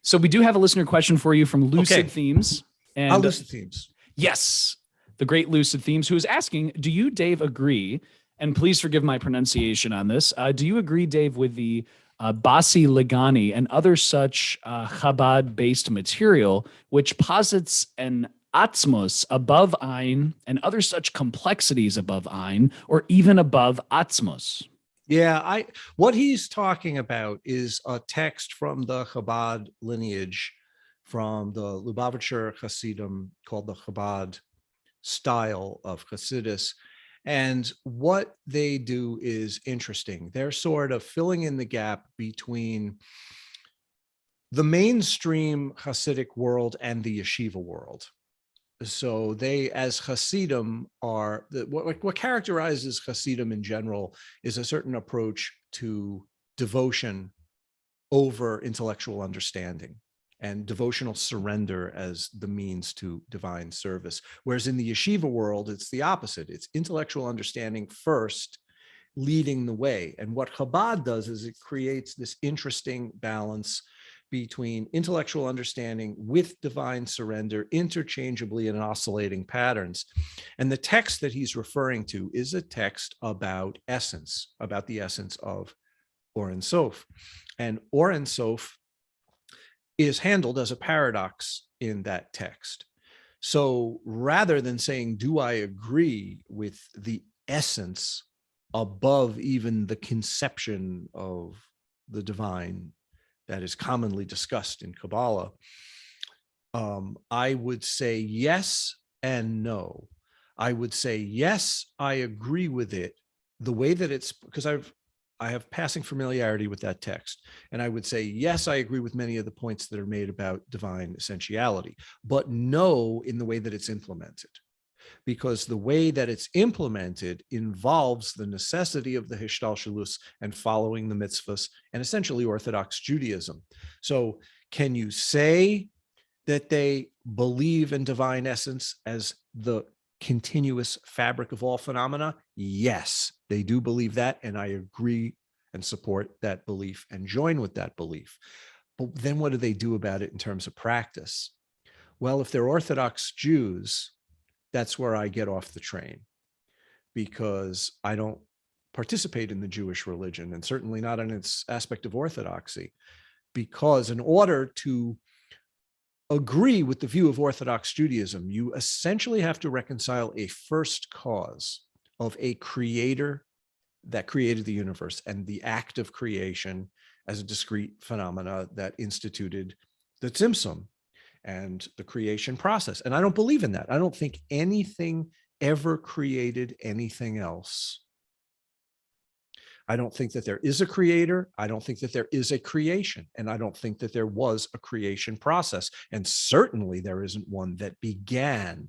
So we do have a listener question for you from Lucid Themes. And Lucid Themes. Yes, the great Lucid Themes, who is asking, do you, Dave, agree, and please forgive my pronunciation on this, do you agree, Dave, with the Basi Ligani and other such Chabad-based material, which posits an Atzmos above Ein and other such complexities above Ein, or even above Atzmos? Yeah, what he's talking about is a text from the Chabad lineage, from the Lubavitcher Hasidim, called the Chabad style of Hasidus. And what they do is interesting. They're sort of filling in the gap between the mainstream Hasidic world and the yeshiva world. So they, as Hasidim, are what characterizes Hasidim in general is a certain approach to devotion over intellectual understanding and devotional surrender as the means to divine service. Whereas in the yeshiva world, it's the opposite. It's intellectual understanding first, leading the way. And what Chabad does is it creates this interesting balance between intellectual understanding with divine surrender interchangeably in oscillating patterns. And the text that he's referring to is a text about essence, about the essence of Or Ein Sof. And Or Ein Sof is handled as a paradox in that text. So rather than saying, do I agree with the essence above even the conception of the divine that is commonly discussed in Kabbalah, I would say yes and no. I would say, yes, I agree with it, the way that it's, because I have passing familiarity with that text. And I would say, yes, I agree with many of the points that are made about divine essentiality, but no in the way that it's implemented. Because the way that it's implemented involves the necessity of the Hishtalshelus and following the mitzvahs and essentially Orthodox Judaism. So Can you say that they believe in divine essence as the continuous fabric of all phenomena? Yes, they do believe that, and I agree and support that belief and join with that belief. But then what do they do about it in terms of practice? Well, if they're Orthodox Jews, that's where I get off the train, because I don't participate in the Jewish religion, and certainly not in its aspect of orthodoxy, because in order to agree with the view of Orthodox Judaism, you essentially have to reconcile a first cause of a creator that created the universe and the act of creation as a discrete phenomena that instituted the Tzimtzum and the creation process. And I don't believe in that. I don't think anything ever created anything else. I don't think that there is a creator. I don't think that there is a creation. And I don't think that there was a creation process. And certainly there isn't one that began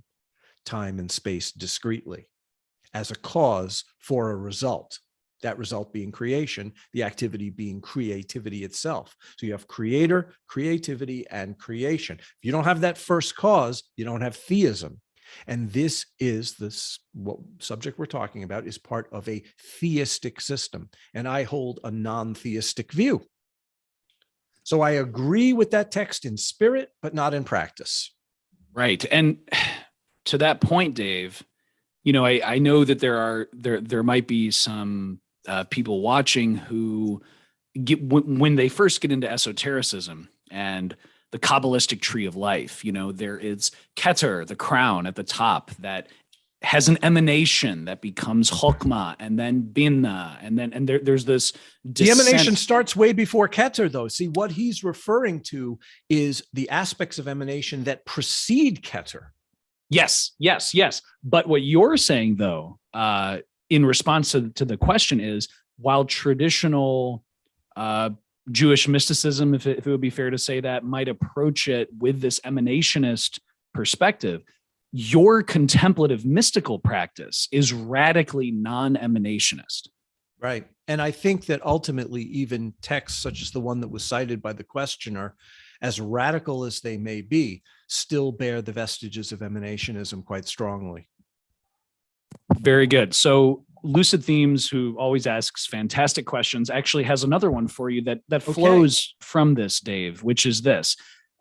time and space discretely as a cause for a result. That result being creation, the activity being creativity itself. So you have creator, creativity, and creation. If you don't have that first cause, you don't have theism. And this is what subject we're talking about is part of a theistic system. And I hold a non-theistic view. So I agree with that text in spirit, but not in practice. Right. And to that point, Dave, I know that there might be some people watching who when they first get into esotericism and the Kabbalistic tree of life, there is Keter, the crown at the top that has an emanation that becomes Chokmah and then Binah. And there's this The emanation starts way before Keter, though. See, what he's referring to is the aspects of emanation that precede Keter. Yes. But what you're saying, though, in response to the question is, while traditional Jewish mysticism, if it would be fair to say that, might approach it with this emanationist perspective, your contemplative mystical practice is radically non-emanationist. Right. And I think that ultimately even texts such as the one that was cited by the questioner, as radical as they may be, still bear the vestiges of emanationism quite strongly. Very good. So Lucid Themes, who always asks fantastic questions, actually has another one for you that flows from this, Dave, which is this.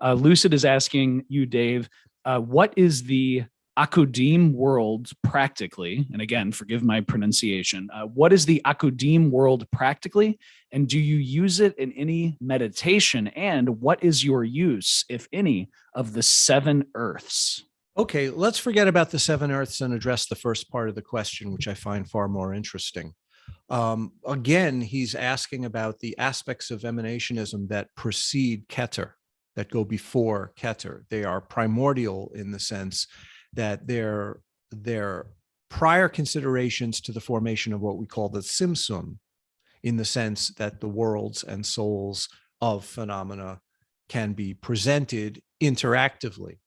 Lucid is asking you, Dave, what is the Akudim world practically? And again, forgive my pronunciation. What is the Akudim world practically? And do you use it in any meditation? And what is your use, if any, of the 7 earths? Okay, let's forget about the 7 earths and address the first part of the question, which I find far more interesting. Again, he's asking about the aspects of emanationism that precede Keter, that go before Keter. They are primordial in the sense that they're prior considerations to the formation of what we call the Tzimtzum, in the sense that the worlds and souls of phenomena can be presented interactively.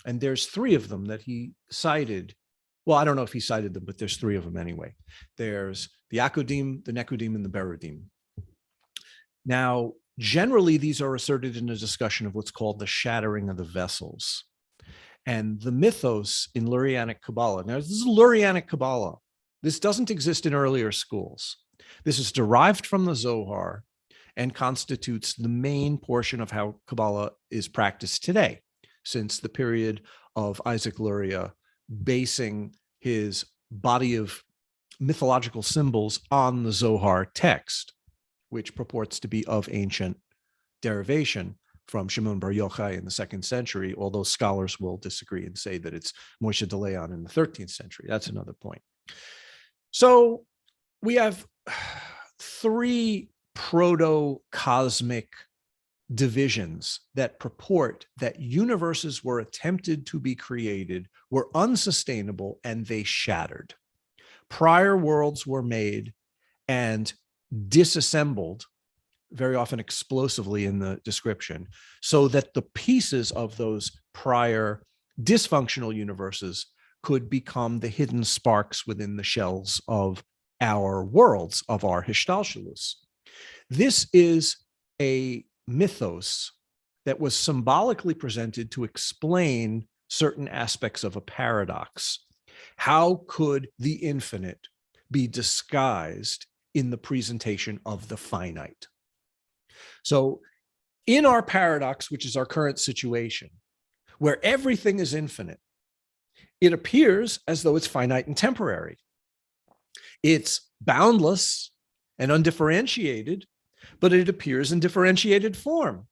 And there's 3 of them that he cited. Well, I don't know if he cited them, but there's 3 of them anyway. There's the Akudim, the Nekudim, and the Berudim. Now, generally, these are asserted in a discussion of what's called the shattering of the vessels. And the mythos in Lurianic Kabbalah. Now, this is Lurianic Kabbalah. This doesn't exist in earlier schools. This is derived from the Zohar and constitutes the main portion of how Kabbalah is practiced today, since the period of Isaac Luria basing his body of mythological symbols on the Zohar text, which purports to be of ancient derivation from Shimon Bar Yochai in the 2nd century, although scholars will disagree and say that it's Moshe de Leon in the 13th century. That's another point. So we have 3 proto-cosmic divisions that purport that universes were attempted to be created, were unsustainable, and they shattered. Prior worlds were made and disassembled, very often explosively in the description, so that the pieces of those prior dysfunctional universes could become the hidden sparks within the shells of our worlds, of our Hishtalshelus. This is a mythos that was symbolically presented to explain certain aspects of a paradox. How could the infinite be disguised in the presentation of the finite? So in our paradox, which is our current situation, where everything is infinite, it appears as though it's finite and temporary. It's boundless and undifferentiated, but it appears in differentiated form.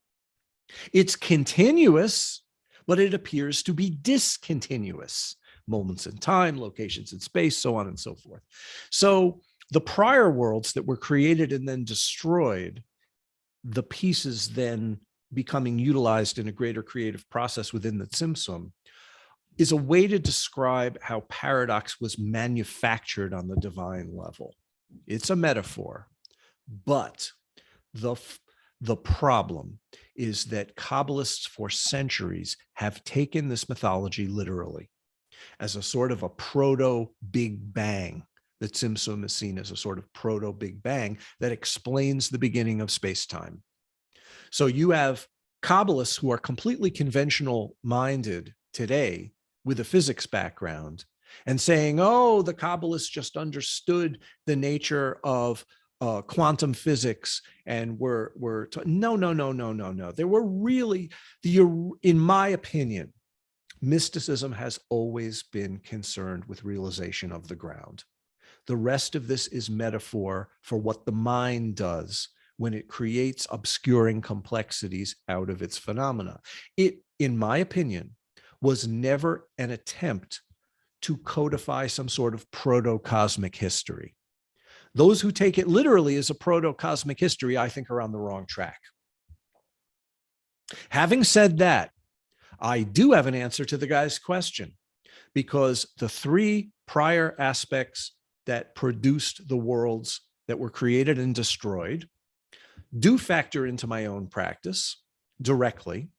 It's continuous, but it appears to be discontinuous. Moments in time, locations in space, so on and so forth. So the prior worlds that were created and then destroyed, the pieces then becoming utilized in a greater creative process within the Tzimtzum, is a way to describe how paradox was manufactured on the divine level. It's a metaphor, but the problem is that Kabbalists for centuries have taken this mythology literally as a sort of a proto-Big Bang. The Tzimtzum is seen as a sort of proto-Big Bang that explains the beginning of space-time. So you have Kabbalists who are completely conventional minded today with a physics background and saying, oh, the Kabbalists just understood the nature of quantum physics and no. There were really, in my opinion, mysticism has always been concerned with realization of the ground. The rest of this is metaphor for what the mind does when it creates obscuring complexities out of its phenomena. It, in my opinion, was never an attempt to codify some sort of proto-cosmic history. Those who take it literally as a proto-cosmic history, I think, are on the wrong track. Having said that, I do have an answer to the guy's question, because the three prior aspects that produced the worlds that were created and destroyed do factor into my own practice directly.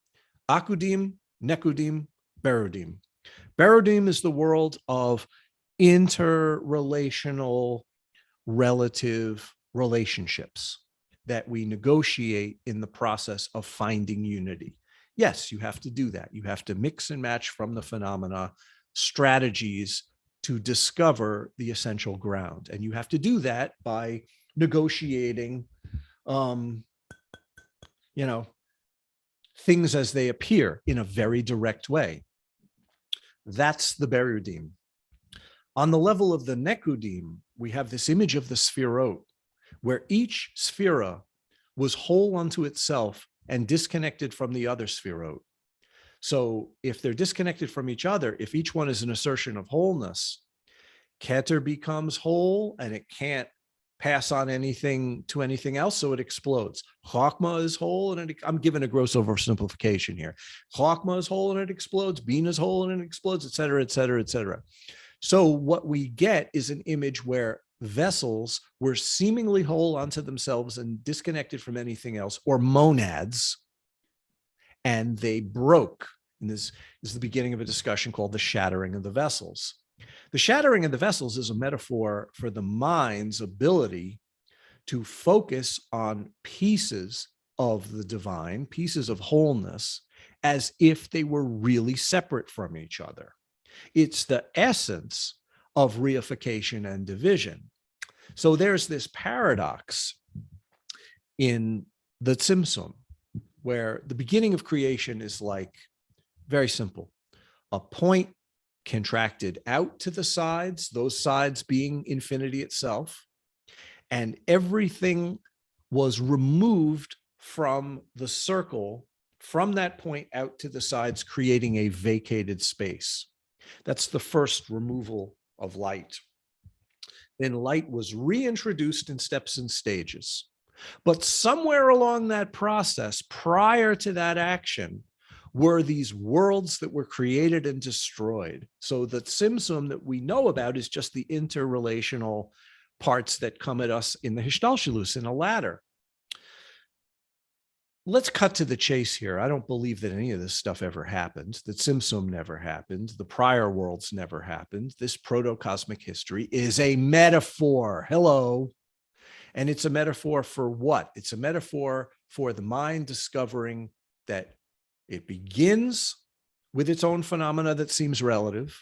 Akudim, Nekudim, Berudim. Berudim is the world of interrelational relative relationships that we negotiate in the process of finding unity. Yes, you have to do that. You have to mix and match from the phenomena strategies to discover the essential ground. And you have to do that by negotiating, things as they appear in a very direct way. That's the Berudim. On the level of the Nekudim, we have this image of the Sphirot, where each Sphira was whole unto itself and disconnected from the other Sphirot. So if they're disconnected from each other, if each one is an assertion of wholeness, Keter becomes whole and it can't pass on anything to anything else, so it explodes. Chokmah is whole, and I'm giving a gross oversimplification here. Chokmah is whole and it explodes. Bina is whole and it explodes, et cetera, et cetera, et cetera. So what we get is an image where vessels were seemingly whole unto themselves and disconnected from anything else, or monads, and they broke. And this is the beginning of a discussion called the shattering of the vessels. The shattering of the vessels is a metaphor for the mind's ability to focus on pieces of the divine, pieces of wholeness, as if they were really separate from each other. It's the essence of reification and division. So there's this paradox in the Tzimtzum, where the beginning of creation is like very simple. A point contracted out to the sides, those sides being infinity itself, and everything was removed from the circle from that point out to the sides, creating a vacated space. That's the first removal of light. Then light was reintroduced in steps and stages. But somewhere along that process, prior to that action, were these worlds that were created and destroyed. So the Tzimtzum that we know about is just the interrelational parts that come at us in the Hishtalshelus, in a ladder. Let's cut to the chase here. I don't believe that any of this stuff ever happened. The Tzimtzum never happened. The prior worlds never happened. This proto-cosmic history is a metaphor. Hello. And it's a metaphor for what? It's a metaphor for the mind discovering that It begins with its own phenomena that seems relative,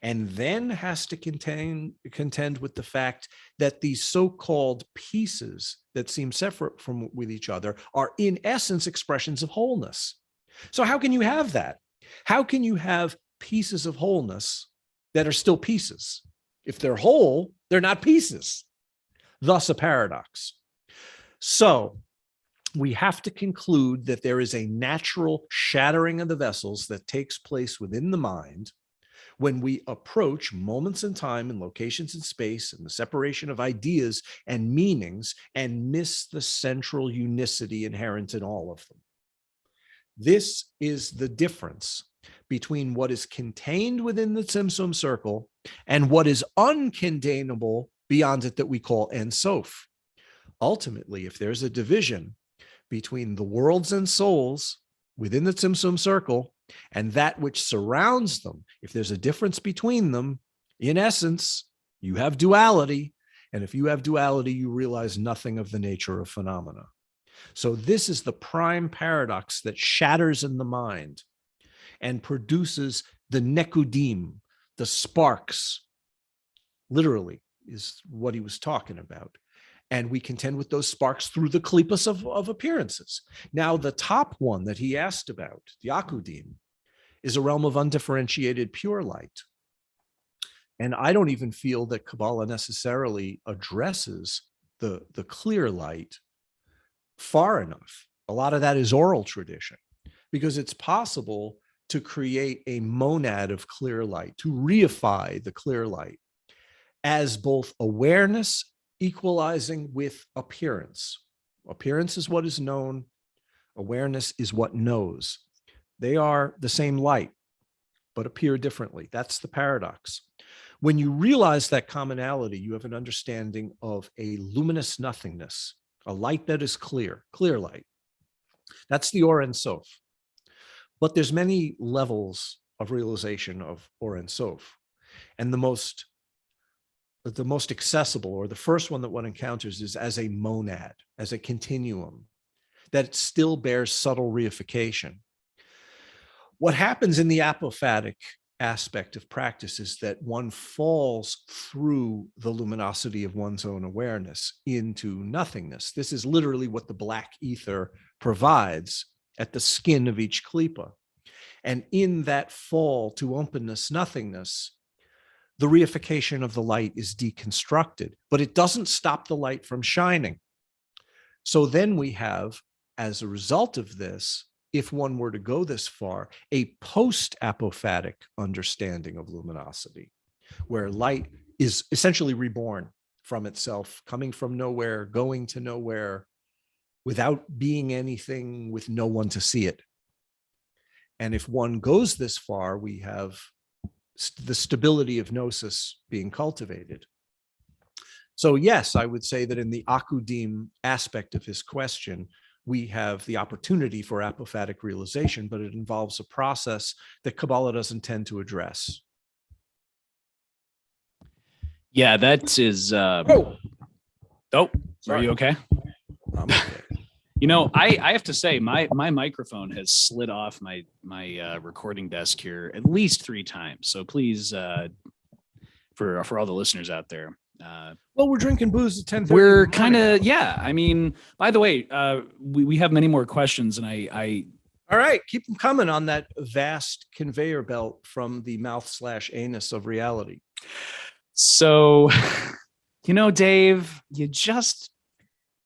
and then has to contend with the fact that these so-called pieces that seem separate from with each other are in essence expressions of wholeness. So how can you have that? How can you have pieces of wholeness that are still pieces? If they're whole, they're not pieces. Thus a paradox. So we have to conclude that there is a natural shattering of the vessels that takes place within the mind when we approach moments in time and locations in space and the separation of ideas and meanings and miss the central unicity inherent in all of them. This is the difference between what is contained within the Tzimtzum circle and what is uncontainable beyond it that we call Ein Sof. Ultimately, if there's a division between the worlds and souls within the Tzimtzum circle and that which surrounds them, if there's a difference between them, in essence, you have duality. And if you have duality, you realize nothing of the nature of phenomena. So this is the prime paradox that shatters in the mind and produces the nekudim, the sparks, literally is what he was talking about. And we contend with those sparks through the klipas of appearances. Now, the top one that he asked about, the akudim, is a realm of undifferentiated pure light. And I don't even feel that Kabbalah necessarily addresses the clear light far enough. A lot of that is oral tradition, because it's possible to create a monad of clear light, to reify the clear light as both awareness equalizing with appearance. Appearance is what is known. Awareness is what knows. They are the same light, but appear differently. That's the paradox. When you realize that commonality, you have an understanding of a luminous nothingness, a light that is clear, clear light. That's the Or Ein Sof. But there's many levels of realization of Or Ein Sof. And the most accessible, or the first one that one encounters, is as a monad, as a continuum, that it still bears subtle reification. What happens in the apophatic aspect of practice is that one falls through the luminosity of one's own awareness into nothingness. This is literally what the black ether provides at the skin of each klipa. And in that fall to openness, nothingness, the reification of the light is deconstructed, but it doesn't stop the light from shining. So then we have, as a result of this, if one were to go this far, a post-apophatic understanding of luminosity, where light is essentially reborn from itself, coming from nowhere, going to nowhere, without being anything, with no one to see it. And if one goes this far, we have the stability of gnosis being cultivated. So yes, I would say that in the akudim aspect of his question, we have the opportunity for apophatic realization, but it involves a process that Kabbalah doesn't tend to address. Yeah, that is. Are you okay? I'm okay. You know, I have to say my microphone has slid off my recording desk here at least 3 times. So please, for all the listeners out there. Well, we're drinking booze at 10:30. We're kind of, yeah. I mean, by the way, we have many more questions, and I. All right, keep them coming on that vast conveyor belt from the mouth/anus of reality. So, you know, Dave, you just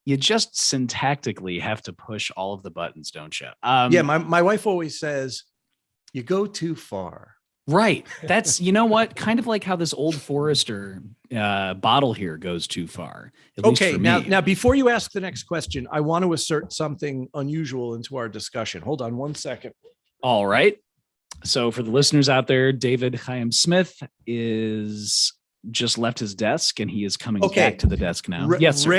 syntactically have to push all of the buttons, don't you? Yeah, my wife always says, you go too far. Right. That's, you know what, kind of like how this Old Forester bottle here goes too far. Okay, now before you ask the next question, I want to assert something unusual into our discussion. Hold on 1 second. All right. So for the listeners out there, David Chaim Smith is just left his desk and he is coming back to the desk now. Yes, sir.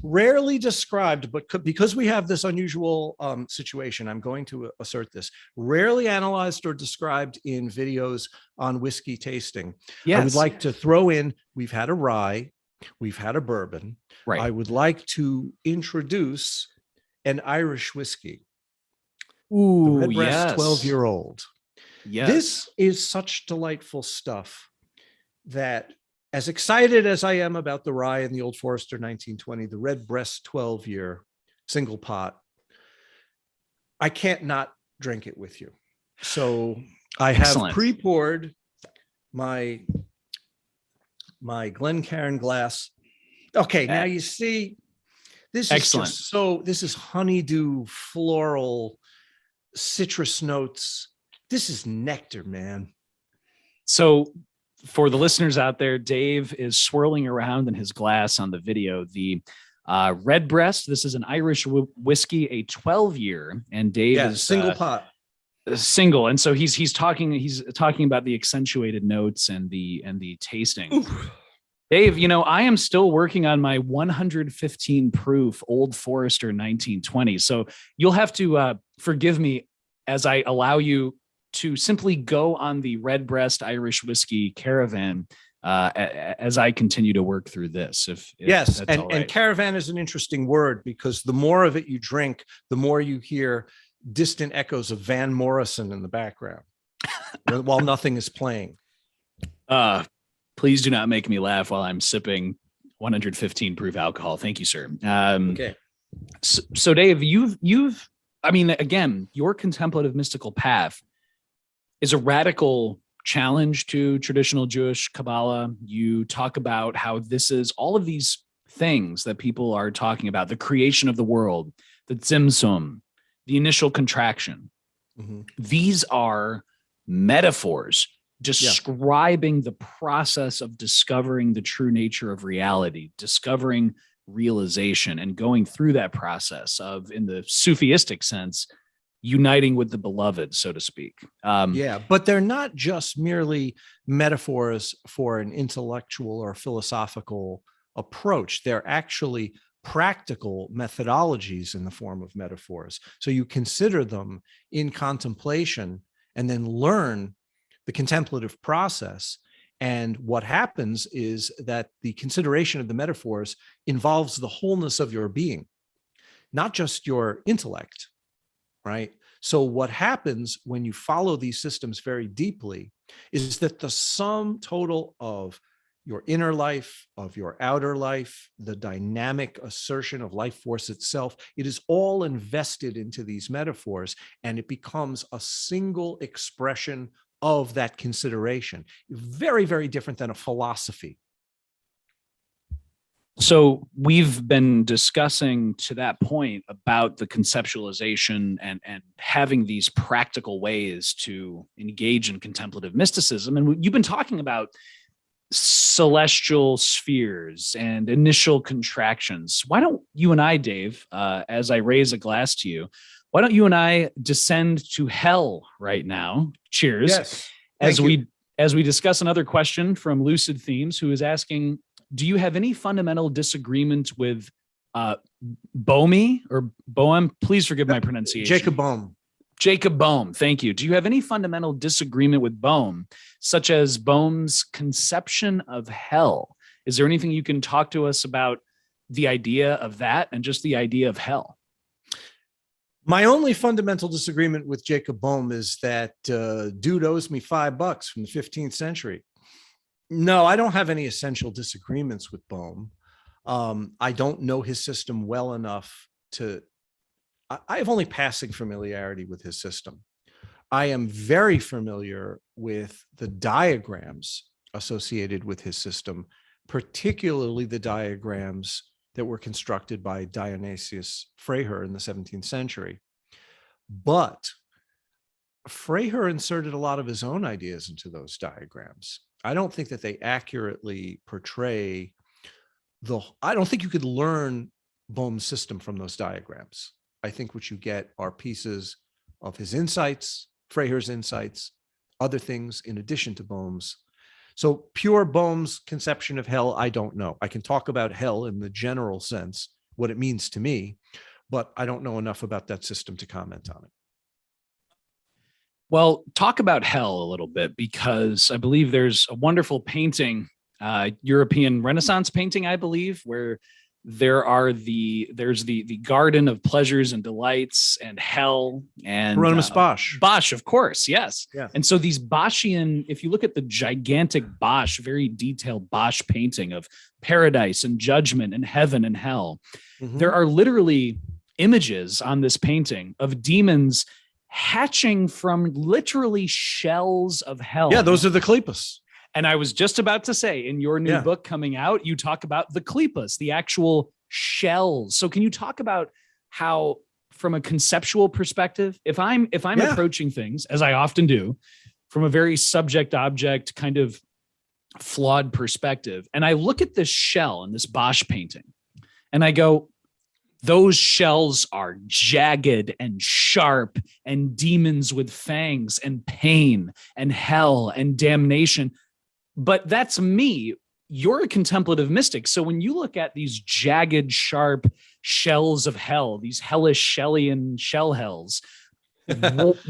Rarely described, but because we have this unusual situation, I'm going to assert this. Rarely analyzed or described in videos on whiskey tasting. Yes. I would like to throw in, we've had a rye, we've had a bourbon. Right. I would like to introduce an Irish whiskey. The Ooh, Redbreast yes. 12-year-old. Yes. This is such delightful stuff that, as excited as I am about the rye and the Old Forester 1920, the Redbreast 12-year single pot, I can't not drink it with you. So I have Excellent. pre-poured my Glencairn glass. Okay, now you see, this is Excellent. just so, this is honeydew, floral, citrus notes. This is nectar, man. So for the listeners out there, Dave is swirling around in his glass on the video the Redbreast. This is an Irish whiskey, a 12-year, and Dave is single pot. Single, and so he's talking about the accentuated notes and the tasting. Oof. Dave, I am still working on my 115 proof Old Forester 1920. So you'll have to forgive me as I allow you to simply go on the Redbreast Irish whiskey caravan as I continue to work through this. If yes, that's all right. And caravan is an interesting word because the more of it you drink, the more you hear distant echoes of Van Morrison in the background while nothing is playing. Please do not make me laugh while I'm sipping 115 proof alcohol. Thank you, sir. Okay. So Dave, again, your contemplative mystical path is a radical challenge to traditional Jewish Kabbalah. You talk about how this is all of these things that people are talking about, the creation of the world, the Tzimtzum, the initial contraction. Mm-hmm. These are metaphors describing the process of discovering the true nature of reality, discovering realization, and going through that process of, in the Sufistic sense, uniting with the beloved, so to speak. But they're not just merely metaphors for an intellectual or philosophical approach. They're actually practical methodologies in the form of metaphors. So you consider them in contemplation and then learn the contemplative process. And what happens is that the consideration of the metaphors involves the wholeness of your being, not just your intellect, right? So what happens when you follow these systems very deeply is that the sum total of your inner life, of your outer life, the dynamic assertion of life force itself, it is all invested into these metaphors, and it becomes a single expression of that consideration. Very, very different than a philosophy. So we've been discussing to that point about the conceptualization and having these practical ways to engage in contemplative mysticism. And you've been talking about celestial spheres and initial contractions. Why don't you and I, Dave, as I raise a glass to you, why don't you and I descend to hell right now? Cheers. Yes. As we discuss another question from Lucid Themes, who is asking, do you have any fundamental disagreement with Boehme or Boehm? Please forgive my pronunciation. Jacob Boehm. Jacob Boehm, thank you. Do you have any fundamental disagreement with Boehm, such as Boehm's conception of hell? Is there anything you can talk to us about the idea of that and just the idea of hell? My only fundamental disagreement with Jacob Boehm is that dude owes me $5 from the 15th century. No, I don't have any essential disagreements with Boehm. I don't know his system well enough to, I have only passing familiarity with his system. I am very familiar with the diagrams associated with his system, particularly the diagrams that were constructed by Dionysius Freiherr in the 17th century. But Freiherr inserted a lot of his own ideas into those diagrams. I don't think that they accurately portray I don't think you could learn Boehm's system from those diagrams. I think what you get are pieces of his insights, Freiherr's insights, other things in addition to Boehm's. So pure Boehm's conception of hell, I don't know. I can talk about hell in the general sense, what it means to me, but I don't know enough about that system to comment on it. Well, talk about hell a little bit, because I believe there's a wonderful painting, European Renaissance painting, I believe, where there's the garden of pleasures and delights, and hell, and Hieronymus Bosch. Bosch, of course, yes. Yeah. And so these Boschian, if you look at the gigantic Bosch, very detailed Bosch painting of paradise and judgment and heaven and hell, there are literally images on this painting of demons hatching from literally shells of hell. Yeah, those are the Klippas. And I was just about to say, in your new book coming out, you talk about the Klippas, the actual shells. So can you talk about how, from a conceptual perspective, if I'm approaching things, as I often do, from a very subject-object kind of flawed perspective, and I look at this shell in this Bosch painting, and I go, those shells are jagged and sharp and demons with fangs and pain and hell and damnation. But that's me. You're a contemplative mystic. So when you look at these jagged, sharp shells of hell, these hellish Shellian shell hells,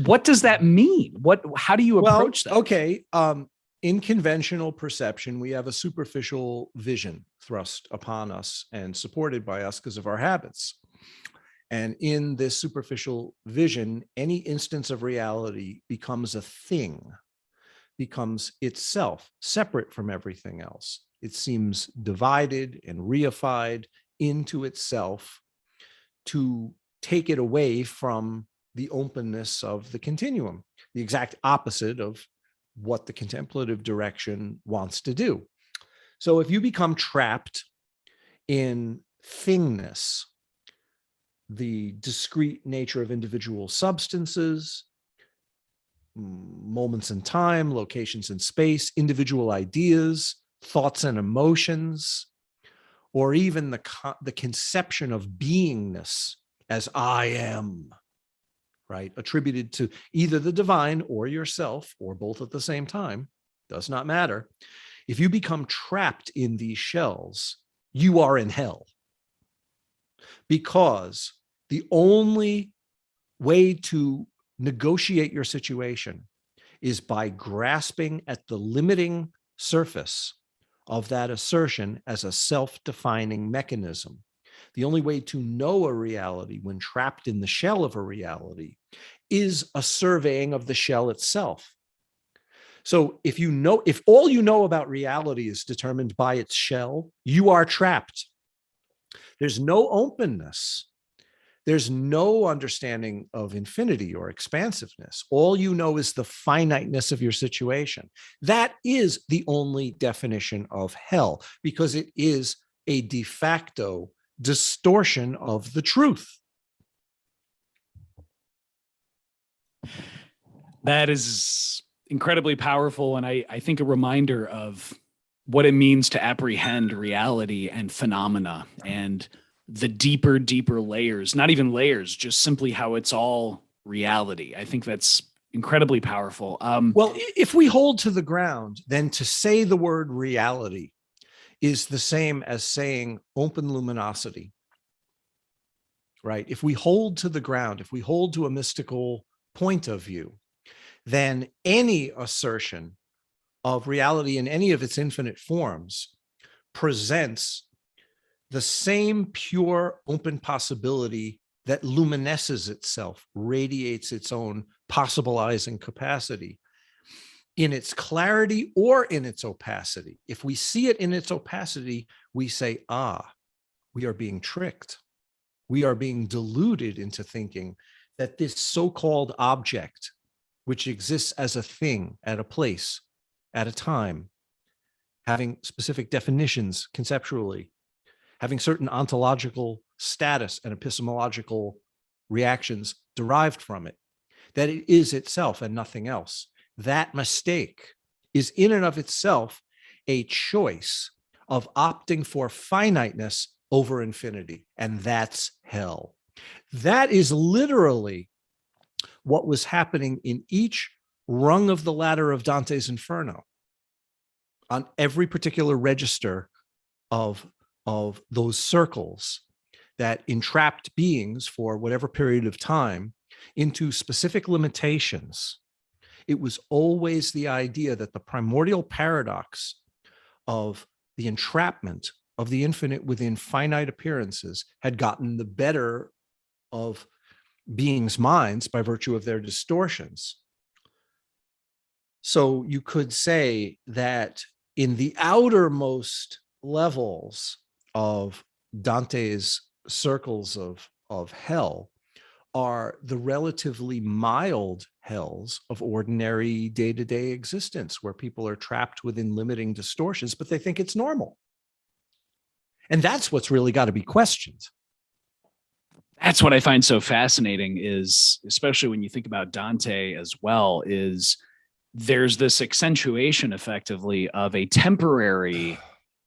what does that mean? How do you approach that? Okay. In conventional perception, we have a superficial vision thrust upon us and supported by us because of our habits. And in this superficial vision, any instance of reality becomes a thing, becomes itself separate from everything else. It seems divided and reified into itself to take it away from the openness of the continuum, the exact opposite of what the contemplative direction wants to do. So if you become trapped in thingness, the discrete nature of individual substances, moments in time, locations in space, individual ideas, thoughts and emotions, or even the conception of beingness as I am, right? Attributed to either the divine or yourself, or both at the same time, does not matter. If you become trapped in these shells, you are in hell. Because the only way to negotiate your situation is by grasping at the limiting surface of that assertion as a self-defining mechanism. The only way to know a reality when trapped in the shell of a reality is a surveying of the shell itself. So if all you know about reality is determined by its shell, you are trapped. There's no openness. There's no understanding of infinity or expansiveness. All you know is the finiteness of your situation. That is the only definition of hell, because it is a de facto distortion of the truth. That is incredibly powerful, and I think a reminder of what it means to apprehend reality and phenomena and the deeper layers, not even layers, just simply how it's all reality. I think that's incredibly powerful. Well, if we hold to the ground, then to say the word reality is the same as saying open luminosity, right? If we hold to the ground, if we hold to a mystical point of view, then any assertion of reality in any of its infinite forms presents the same pure open possibility that luminesces itself, radiates its own possibilizing capacity in its clarity or in its opacity. If we see it in its opacity, we say, we are being tricked. We are being deluded into thinking that this so-called object, which exists as a thing at a place, at a time, having specific definitions conceptually, having certain ontological status and epistemological reactions derived from it, that it is itself and nothing else. That mistake is in and of itself a choice of opting for finiteness over infinity, and that's hell. That is literally what was happening in each rung of the ladder of Dante's Inferno. On every particular register of those circles that entrapped beings for whatever period of time into specific limitations, it was always the idea that the primordial paradox of the entrapment of the infinite within finite appearances had gotten the better of beings' minds by virtue of their distortions. So you could say that in the outermost levels of Dante's circles of hell are the relatively mild hells of ordinary day-to-day existence, where people are trapped within limiting distortions, but they think it's normal. And that's what's really got to be questioned. That's what I find so fascinating, is especially when you think about Dante as well, is there's this accentuation effectively of a temporary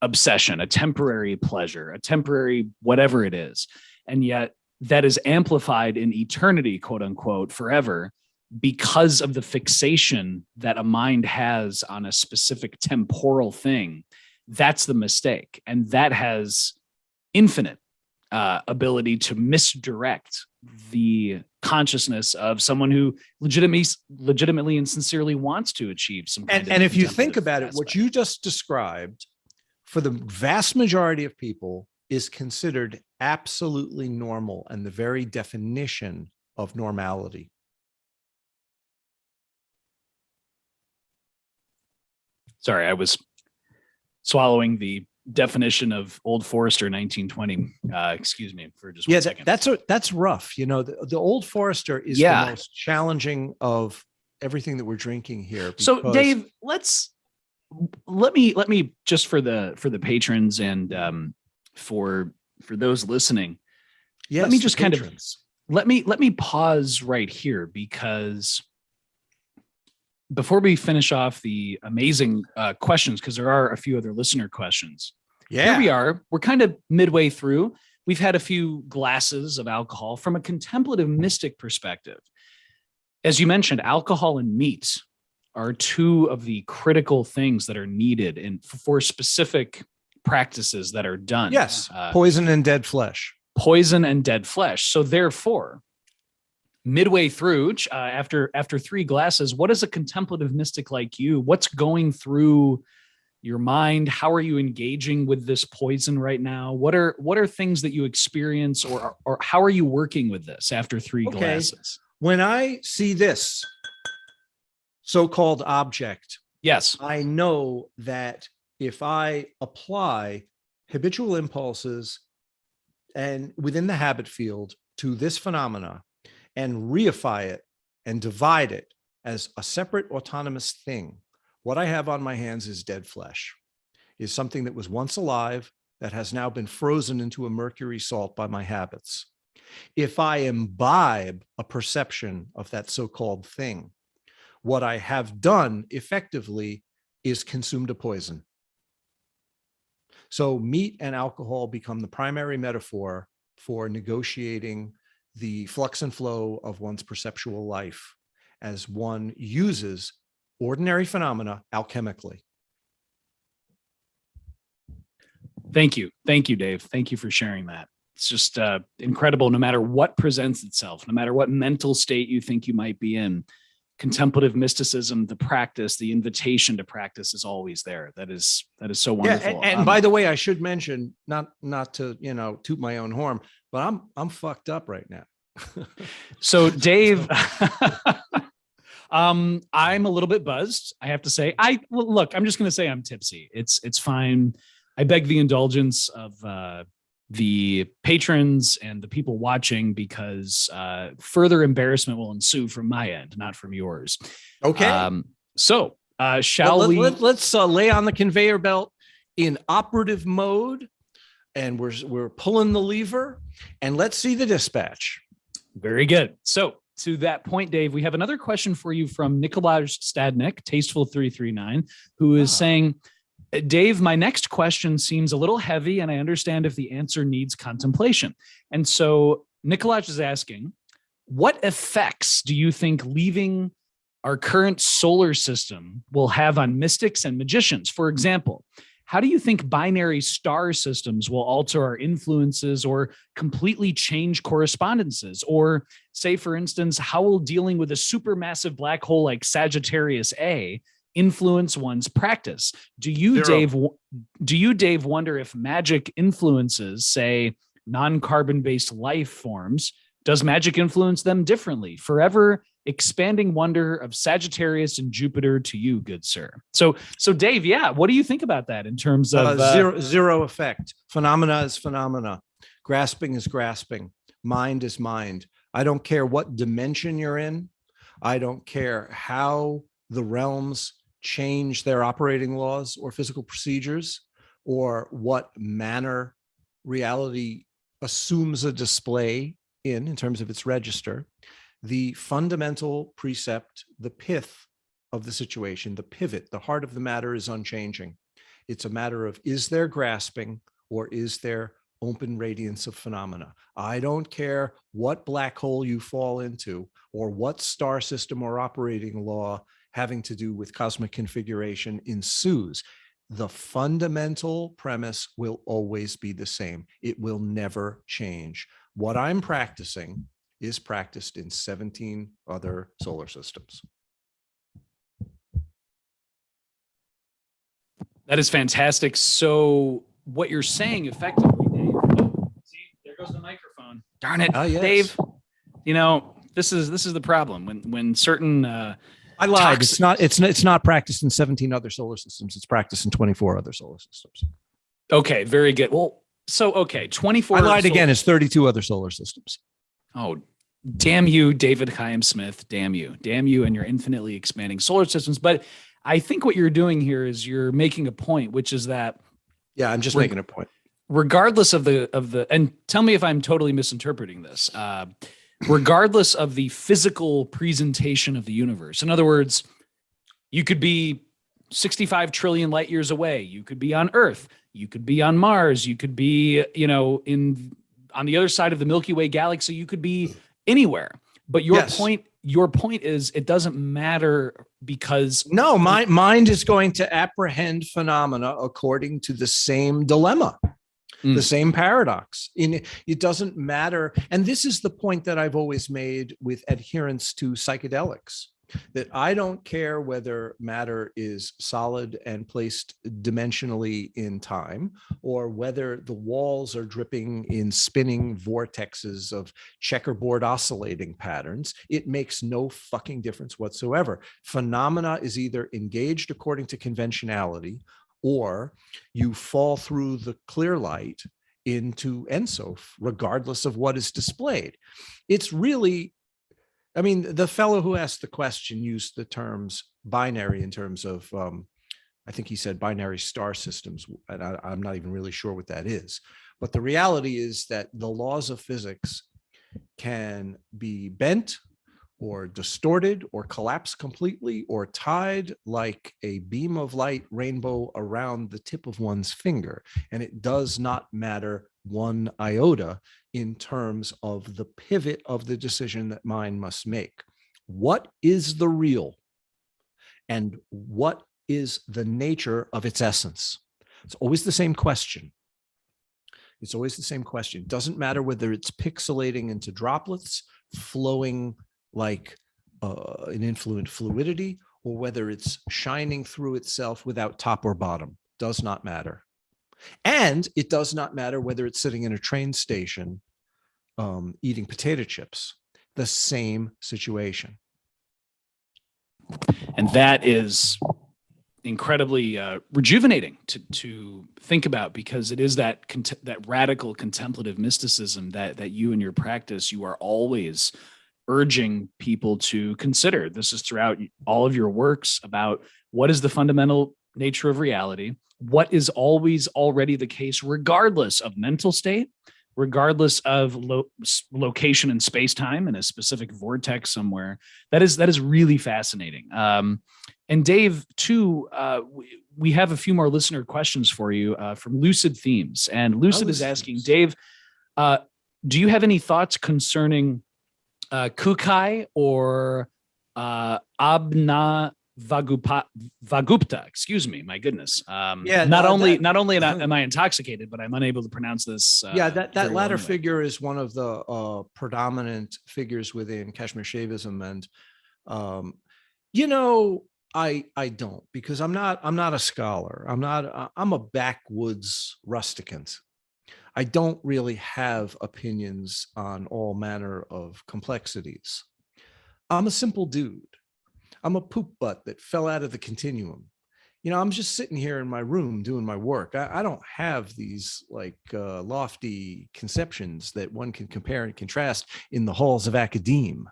obsession, a temporary pleasure, a temporary whatever it is. And yet that is amplified in eternity, quote unquote, forever, because of the fixation that a mind has on a specific temporal thing. That's the mistake. And that has infinite ability to misdirect the consciousness of someone who legitimately and sincerely wants to achieve some kind of. And if you think about it, what you just described, for the vast majority of people, is considered absolutely normal and the very definition of normality. Sorry, I was swallowing the definition of Old Forester 1920. Excuse me for just 1 second. That's rough. You know, the Old Forester is the most challenging of everything that we're drinking here. So Dave, let me just for the patrons and for those listening, let me just kind of let me pause right here, because before we finish off the amazing questions, because there are a few other listener questions. Here we are. We're kind of midway through. We've had a few glasses of alcohol from a contemplative mystic perspective. As you mentioned, alcohol and meat are two of the critical things that are needed for specific practices that are done. Yes, poison and dead flesh. Poison and dead flesh. So therefore, midway through, after 3 glasses, what is a contemplative mystic like you? What's going through your mind? How are you engaging with this poison right now? What are things that you experience, or how are you working with this after 3 glasses? When I see this so-called object, yes, I know that if I apply habitual impulses and within the habit field to this phenomena and reify it and divide it as a separate autonomous thing, what I have on my hands is dead flesh, is something that was once alive that has now been frozen into a mercury salt by my habits. If I imbibe a perception of that so-called thing, what I have done effectively is consumed a poison. So meat and alcohol become the primary metaphor for negotiating the flux and flow of one's perceptual life as one uses ordinary phenomena alchemically. Thank you, Dave. Thank you for sharing that. It's just incredible. No matter what presents itself, no matter what mental state you think you might be in, contemplative mysticism, the practice, the invitation to practice is always there. That is so wonderful. Yeah, and by the way, I should mention, not to toot my own horn, but I'm fucked up right now. So Dave, I'm a little bit buzzed, I have to say. Look, I'm just going to say I'm tipsy. It's fine. I beg the indulgence of the patrons and the people watching, because further embarrassment will ensue from my end, not from yours. Okay. So shall we? Let's lay on the conveyor belt in operative mode, and we're pulling the lever, and let's see the dispatch. Very good. So to that point, Dave, we have another question for you from Nikolaj Stadnik, Tasteful339, who is saying, Dave, my next question seems a little heavy, and I understand if the answer needs contemplation. And so Nikolaj is asking, what effects do you think leaving our current solar system will have on mystics and magicians? For example, how do you think binary star systems will alter our influences or completely change correspondences? Or say, for instance, how will dealing with a supermassive black hole like Sagittarius A influence one's practice. Do you, Dave, wonder if magic influences, say, non-carbon based life forms? Does magic influence them differently? Forever expanding wonder of Sagittarius and Jupiter to you, good sir. So Dave, yeah, what do you think about that in terms of zero effect? Phenomena is phenomena. Grasping is grasping. Mind is mind. I don't care what dimension you're in. I don't care how the realms change their operating laws or physical procedures, or what manner reality assumes a display in terms of its register. The fundamental precept, the pith of the situation, the pivot, the heart of the matter is unchanging. It's a matter of, is there grasping or is there open radiance of phenomena? I don't care what black hole you fall into or what star system or operating law having to do with cosmic configuration ensues. The fundamental premise will always be the same. It will never change. What I'm practicing is practiced in 17 other solar systems. That is fantastic. So what you're saying effectively, Dave, see, there goes the microphone. Darn it, yes. Dave. You know, this is the problem when certain I lied. It's not practiced in 17 other solar systems. It's practiced in 24 other solar systems. Okay, very good. Well, so okay, 24. I lied again. It's 32 other solar systems. Oh, damn you, David Chaim Smith. Damn you, and your infinitely expanding solar systems. But I think what you're doing here is you're making a point, which is that. Yeah, I'm just making a point. Regardless of the, and tell me if I'm totally misinterpreting this. Regardless of the physical presentation of the universe. In other words, you could be 65 trillion light years away. You could be on Earth. You could be on Mars. You could be, on the other side of the Milky Way galaxy. You could be anywhere. But your point is it doesn't matter because no, my mind is going to apprehend phenomena according to the same dilemma. The same paradox. It doesn't matter. And this is the point that I've always made with adherence to psychedelics, that I don't care whether matter is solid and placed dimensionally in time, or whether the walls are dripping in spinning vortexes of checkerboard oscillating patterns. It makes no fucking difference whatsoever. Phenomena is either engaged according to conventionality, or you fall through the clear light into Ensof, regardless of what is displayed. It's really, I mean, the fellow who asked the question used the terms binary in terms of, I think he said binary star systems, and I'm not even really sure what that is. But the reality is that the laws of physics can be bent or distorted or collapse completely or tied like a beam of light rainbow around the tip of one's finger. And it does not matter one iota in terms of the pivot of the decision that mind must make. What is the real? And what is the nature of its essence? It's always the same question. It's always the same question. It doesn't matter whether it's pixelating into droplets, flowing like an influent fluidity, or whether it's shining through itself without top or bottom. Does not matter. And it does not matter whether it's sitting in a train station eating potato chips. The same situation. And that is incredibly rejuvenating to think about, because it is that radical contemplative mysticism that you in your practice, you are always urging people to consider. This is throughout all of your works about what is the fundamental nature of reality, what is always already the case, regardless of mental state, regardless of location in space-time in a specific vortex somewhere. That is really fascinating. And Dave, too, we have a few more listener questions for you from Lucid Themes. And Lucid is asking, Dave, do you have any thoughts concerning Kukai or Abna Vagupta? Excuse me, my goodness. Not only am I intoxicated, but I'm unable to pronounce this. That latter figure is one of the predominant figures within Kashmir Shaivism, and I don't, because I'm not a scholar. I'm a backwoods rusticant. I don't really have opinions on all manner of complexities. I'm a simple dude. I'm a poop butt that fell out of the continuum. I'm just sitting here in my room doing my work. I don't have these lofty conceptions that one can compare and contrast in the halls of academe.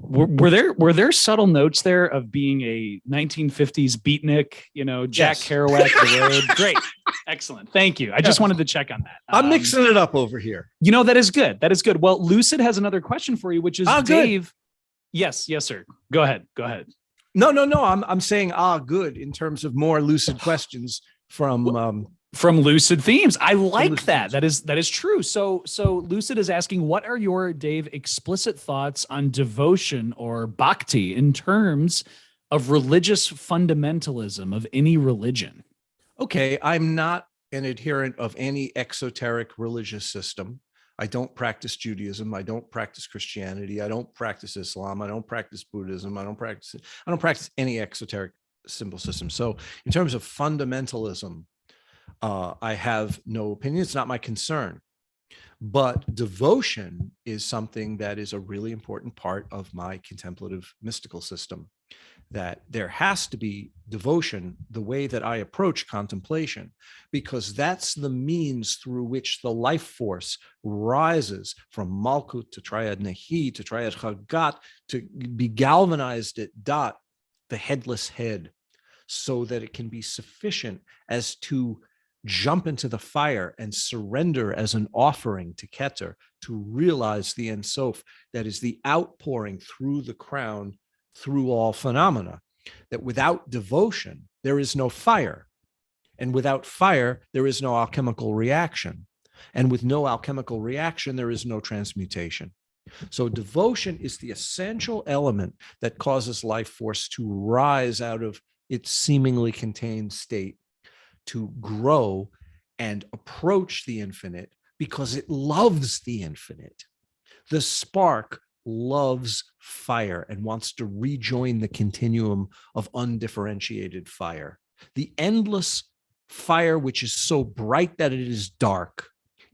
Were there subtle notes there of being a 1950s beatnik, Jack Yes. Kerouac, The Road? Great. Excellent. Thank you. I just wanted to check on that. I'm mixing it up over here. That is good. That is good. Well, Lucid has another question for you, which is Dave. Good. Yes, sir. Go ahead. No. I'm saying good in terms of more lucid questions from Lucid Themes. I like that. Themes. That is true. So Lucid is asking, what are your, Dave, explicit thoughts on devotion or bhakti in terms of religious fundamentalism of any religion? Okay, I'm not an adherent of any exoteric religious system. I don't practice Judaism. I don't practice Christianity. I don't practice Islam. I don't practice Buddhism. I don't practice any exoteric symbol system. So in terms of fundamentalism, I have no opinion. It's not my concern. But devotion is something that is a really important part of my contemplative mystical system. That there has to be devotion the way that I approach contemplation, because that's the means through which the life force rises from Malkut to Triad Nahi to Triad Chagat to be galvanized at Dot, the headless head, so that it can be sufficient as to jump into the fire and surrender as an offering to Keter, to realize the Ein Sof, that is the outpouring through the crown, through all phenomena. That without devotion, there is no fire. And without fire, there is no alchemical reaction. And with no alchemical reaction, there is no transmutation. So devotion is the essential element that causes life force to rise out of its seemingly contained state, to grow and approach the infinite, because it loves the infinite. The spark loves fire and wants to rejoin the continuum of undifferentiated fire. The endless fire, which is so bright that it is dark.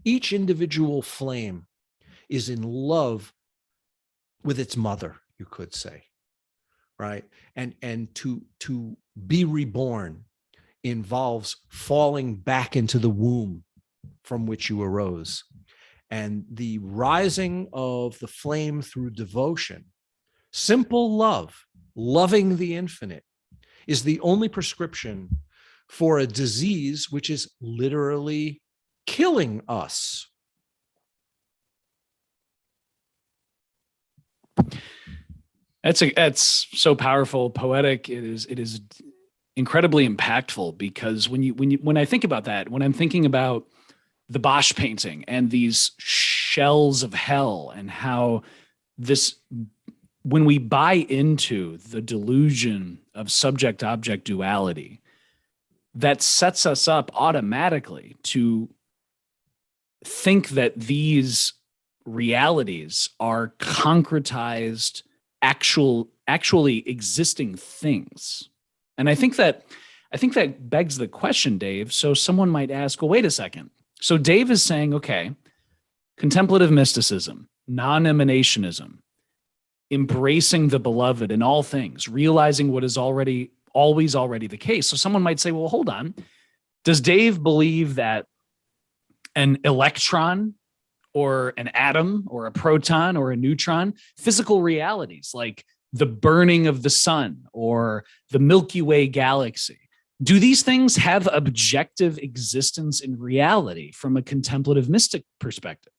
Each individual flame is in love with its mother, you could say, right? And to be reborn involves falling back into the womb from which you arose. And the rising of the flame through devotion, simple love, loving the infinite, is the only prescription for a disease which is literally killing us. That's so powerful, poetic. It is incredibly impactful, because when I think about that, when I'm thinking about the Bosch painting and these shells of hell, and how when we buy into the delusion of subject-object duality, that sets us up automatically to think that these realities are concretized, actually existing things. And I think that begs the question, Dave. So someone might ask, well, wait a second. So Dave is saying, okay, contemplative mysticism, non-emanationism, embracing the beloved in all things, realizing what is always already the case. So someone might say, well, hold on. Does Dave believe that an electron or an atom or a proton or a neutron, physical realities like the burning of the sun or the Milky Way galaxy, do these things have objective existence in reality from a contemplative mystic perspective?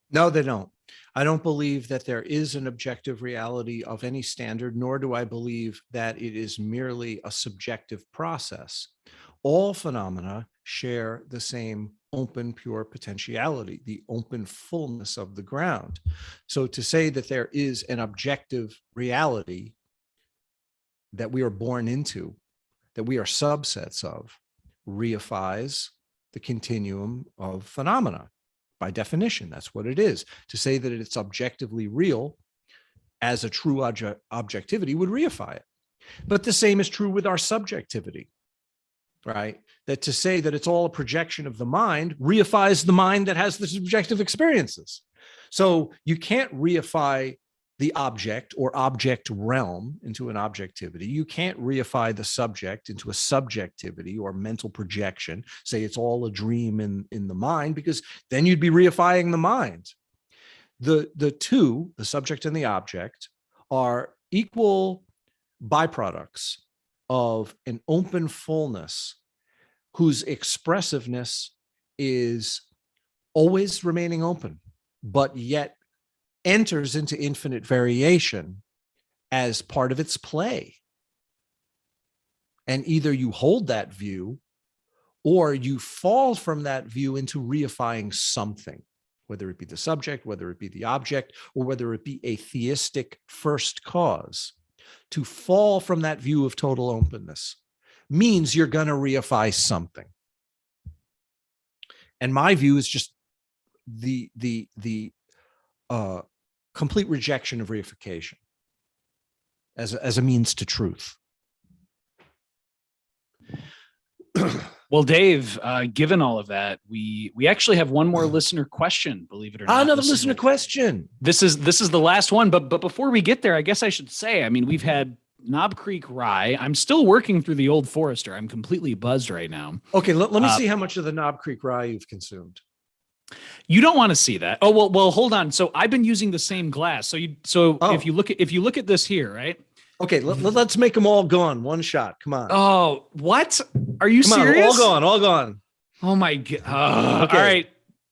No, they don't. I don't believe that there is an objective reality of any standard, nor do I believe that it is merely a subjective process. All phenomena share the same open, pure potentiality, the open fullness of the ground. So to say that there is an objective reality that we are born into, that we are subsets of, reifies the continuum of phenomena. By definition, that's what it is. To say that it's objectively real as a true objectivity would reify it. But the same is true with our subjectivity, right? That to say that it's all a projection of the mind reifies the mind that has the subjective experiences. So you can't reify the object or object realm into an objectivity. You can't reify the subject into a subjectivity or mental projection, say it's all a dream in the mind, because then you'd be reifying the mind. The two, the subject and the object, are equal byproducts of an open fullness whose expressiveness is always remaining open, but yet enters into infinite variation as part of its play. And either you hold that view or you fall from that view into reifying something, whether it be the subject, whether it be the object, or whether it be a theistic first cause. To fall from that view of total openness means you're going to reify something. And my view is just the complete rejection of reification as a means to truth. Well, Dave, given all of that, we actually have one more listener question, believe it or not. Another listener question. This is the last one, but before we get there, I guess I should say, I mean, we've had Knob Creek Rye. I'm still working through the Old Forester. I'm completely buzzed right now. Okay, let me see how much of the Knob Creek Rye you've consumed. You don't want to see that. Oh, well, hold on. So I've been using the same glass. So if you look at this here, right? Okay, let's make them all gone. One shot. Come on. Oh, what? Are you serious? All gone. Oh my God. Okay. All right.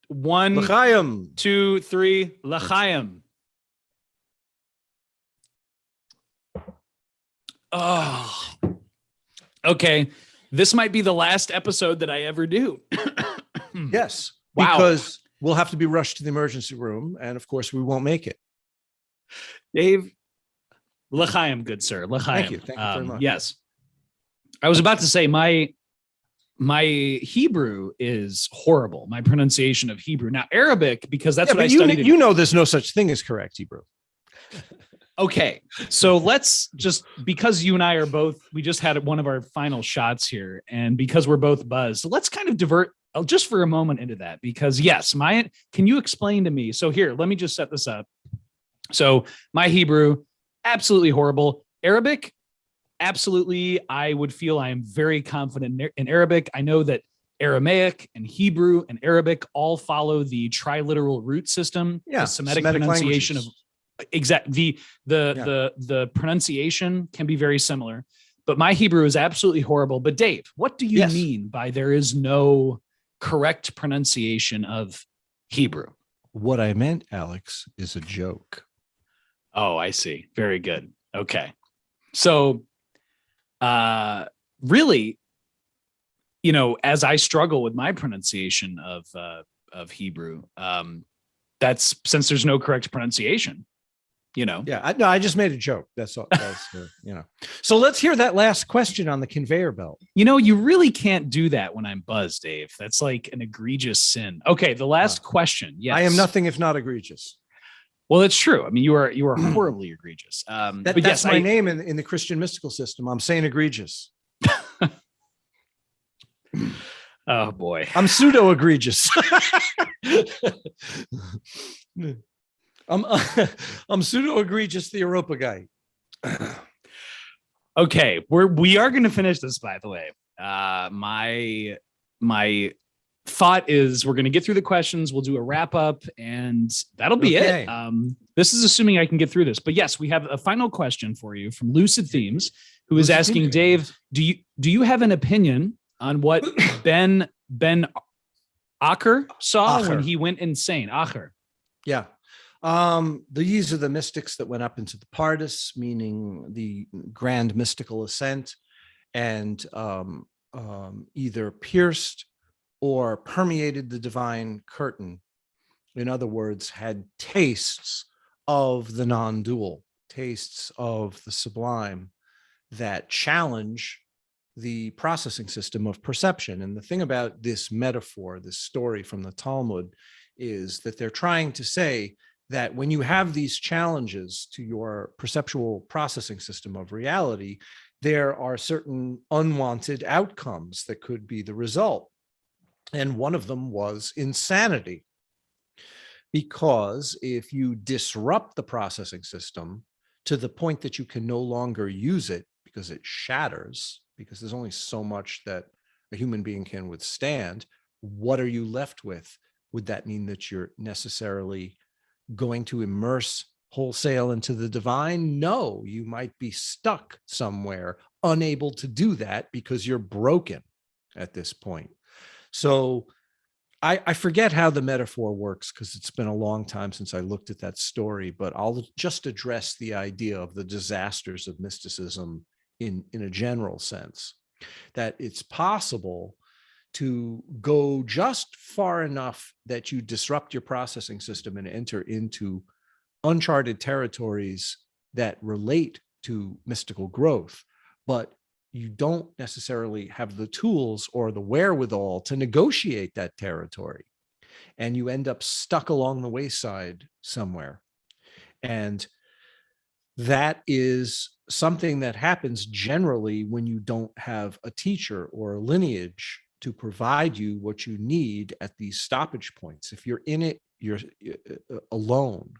1, L'chaim. 2, 3. L'chaim. Oh. Okay. This might be the last episode that I ever do. Yes. Wow. Because we'll have to be rushed to the emergency room, and of course we won't make it. Dave, l'chaim, good sir. L'chaim. Thank you very much. Yes. I was about to say my Hebrew is horrible. My pronunciation of Hebrew. Now Arabic, because that's what I studied. You know there's no such thing as correct Hebrew. Okay. So let's just, because you and I are both, we just had one of our final shots here, and because we're both buzzed, let's kind of divert just for a moment into that, because yes, can you explain to me? So here, let me just set this up. So my Hebrew, absolutely horrible. Arabic, absolutely. I would feel I am very confident in Arabic. I know that Aramaic and Hebrew and Arabic all follow the triliteral root system. Yeah, the Semitic pronunciation languages. The pronunciation can be very similar, but my Hebrew is absolutely horrible. But Dave, what do you mean by there is no correct pronunciation of Hebrew? What I meant, Alex, is a joke. Oh, I see. Very good. Okay. So, really, as I struggle with my pronunciation of Hebrew, that's since there's no correct pronunciation, Yeah, I just made a joke. That's all. So let's hear that last question on the conveyor belt. You really can't do that when I'm buzzed, Dave. That's like an egregious sin. Okay, the last question. Yes, I am nothing if not egregious. Well, it's true. I mean, you are horribly egregious. That's my name in the Christian mystical system. I'm Saint Egregious. Oh boy, I'm pseudo egregious. I'm pseudo egregious, the Europa guy. Okay, we are going to finish this. By the way, my thought is we're going to get through the questions. We'll do a wrap up, and that'll be it. This is assuming I can get through this. But yes, we have a final question for you from Lucid Themes, who is asking, Dave, do you have an opinion on what Ben Acher saw when he went insane? Acher. Yeah. These are the mystics that went up into the Pardus, meaning the grand mystical ascent, and either pierced or permeated the divine curtain. In other words, had tastes of the non-dual, tastes of the sublime that challenge the processing system of perception. And the thing about this metaphor, this story from the Talmud, is that they're trying to say that when you have these challenges to your perceptual processing system of reality, there are certain unwanted outcomes that could be the result. And one of them was insanity. Because if you disrupt the processing system to the point that you can no longer use it because it shatters, because there's only so much that a human being can withstand, what are you left with? Would that mean that you're necessarily going to immerse wholesale into the divine? No, you might be stuck somewhere, unable to do that because you're broken at this point. So I forget how the metaphor works because it's been a long time since I looked at that story, but I'll just address the idea of the disasters of mysticism in a general sense, that it's possible to go just far enough that you disrupt your processing system and enter into uncharted territories that relate to mystical growth, but you don't necessarily have the tools or the wherewithal to negotiate that territory. And you end up stuck along the wayside somewhere. And that is something that happens generally when you don't have a teacher or a lineage to provide you what you need at these stoppage points. If you're in it, you're alone.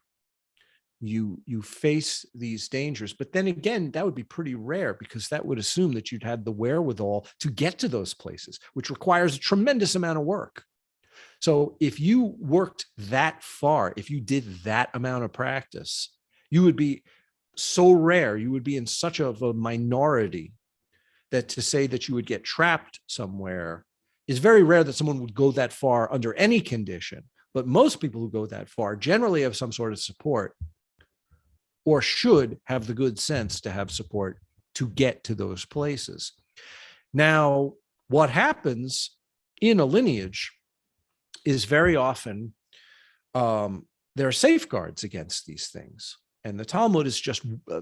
You face these dangers. But then again, that would be pretty rare because that would assume that you'd had the wherewithal to get to those places, which requires a tremendous amount of work. So if you worked that far, if you did that amount of practice, you would be so rare, you would be in such of a minority that to say that you would get trapped somewhere is very rare that someone would go that far under any condition. But most people who go that far generally have some sort of support, or should have the good sense to have support to get to those places. Now, what happens in a lineage is very often there are safeguards against these things. And the Talmud is just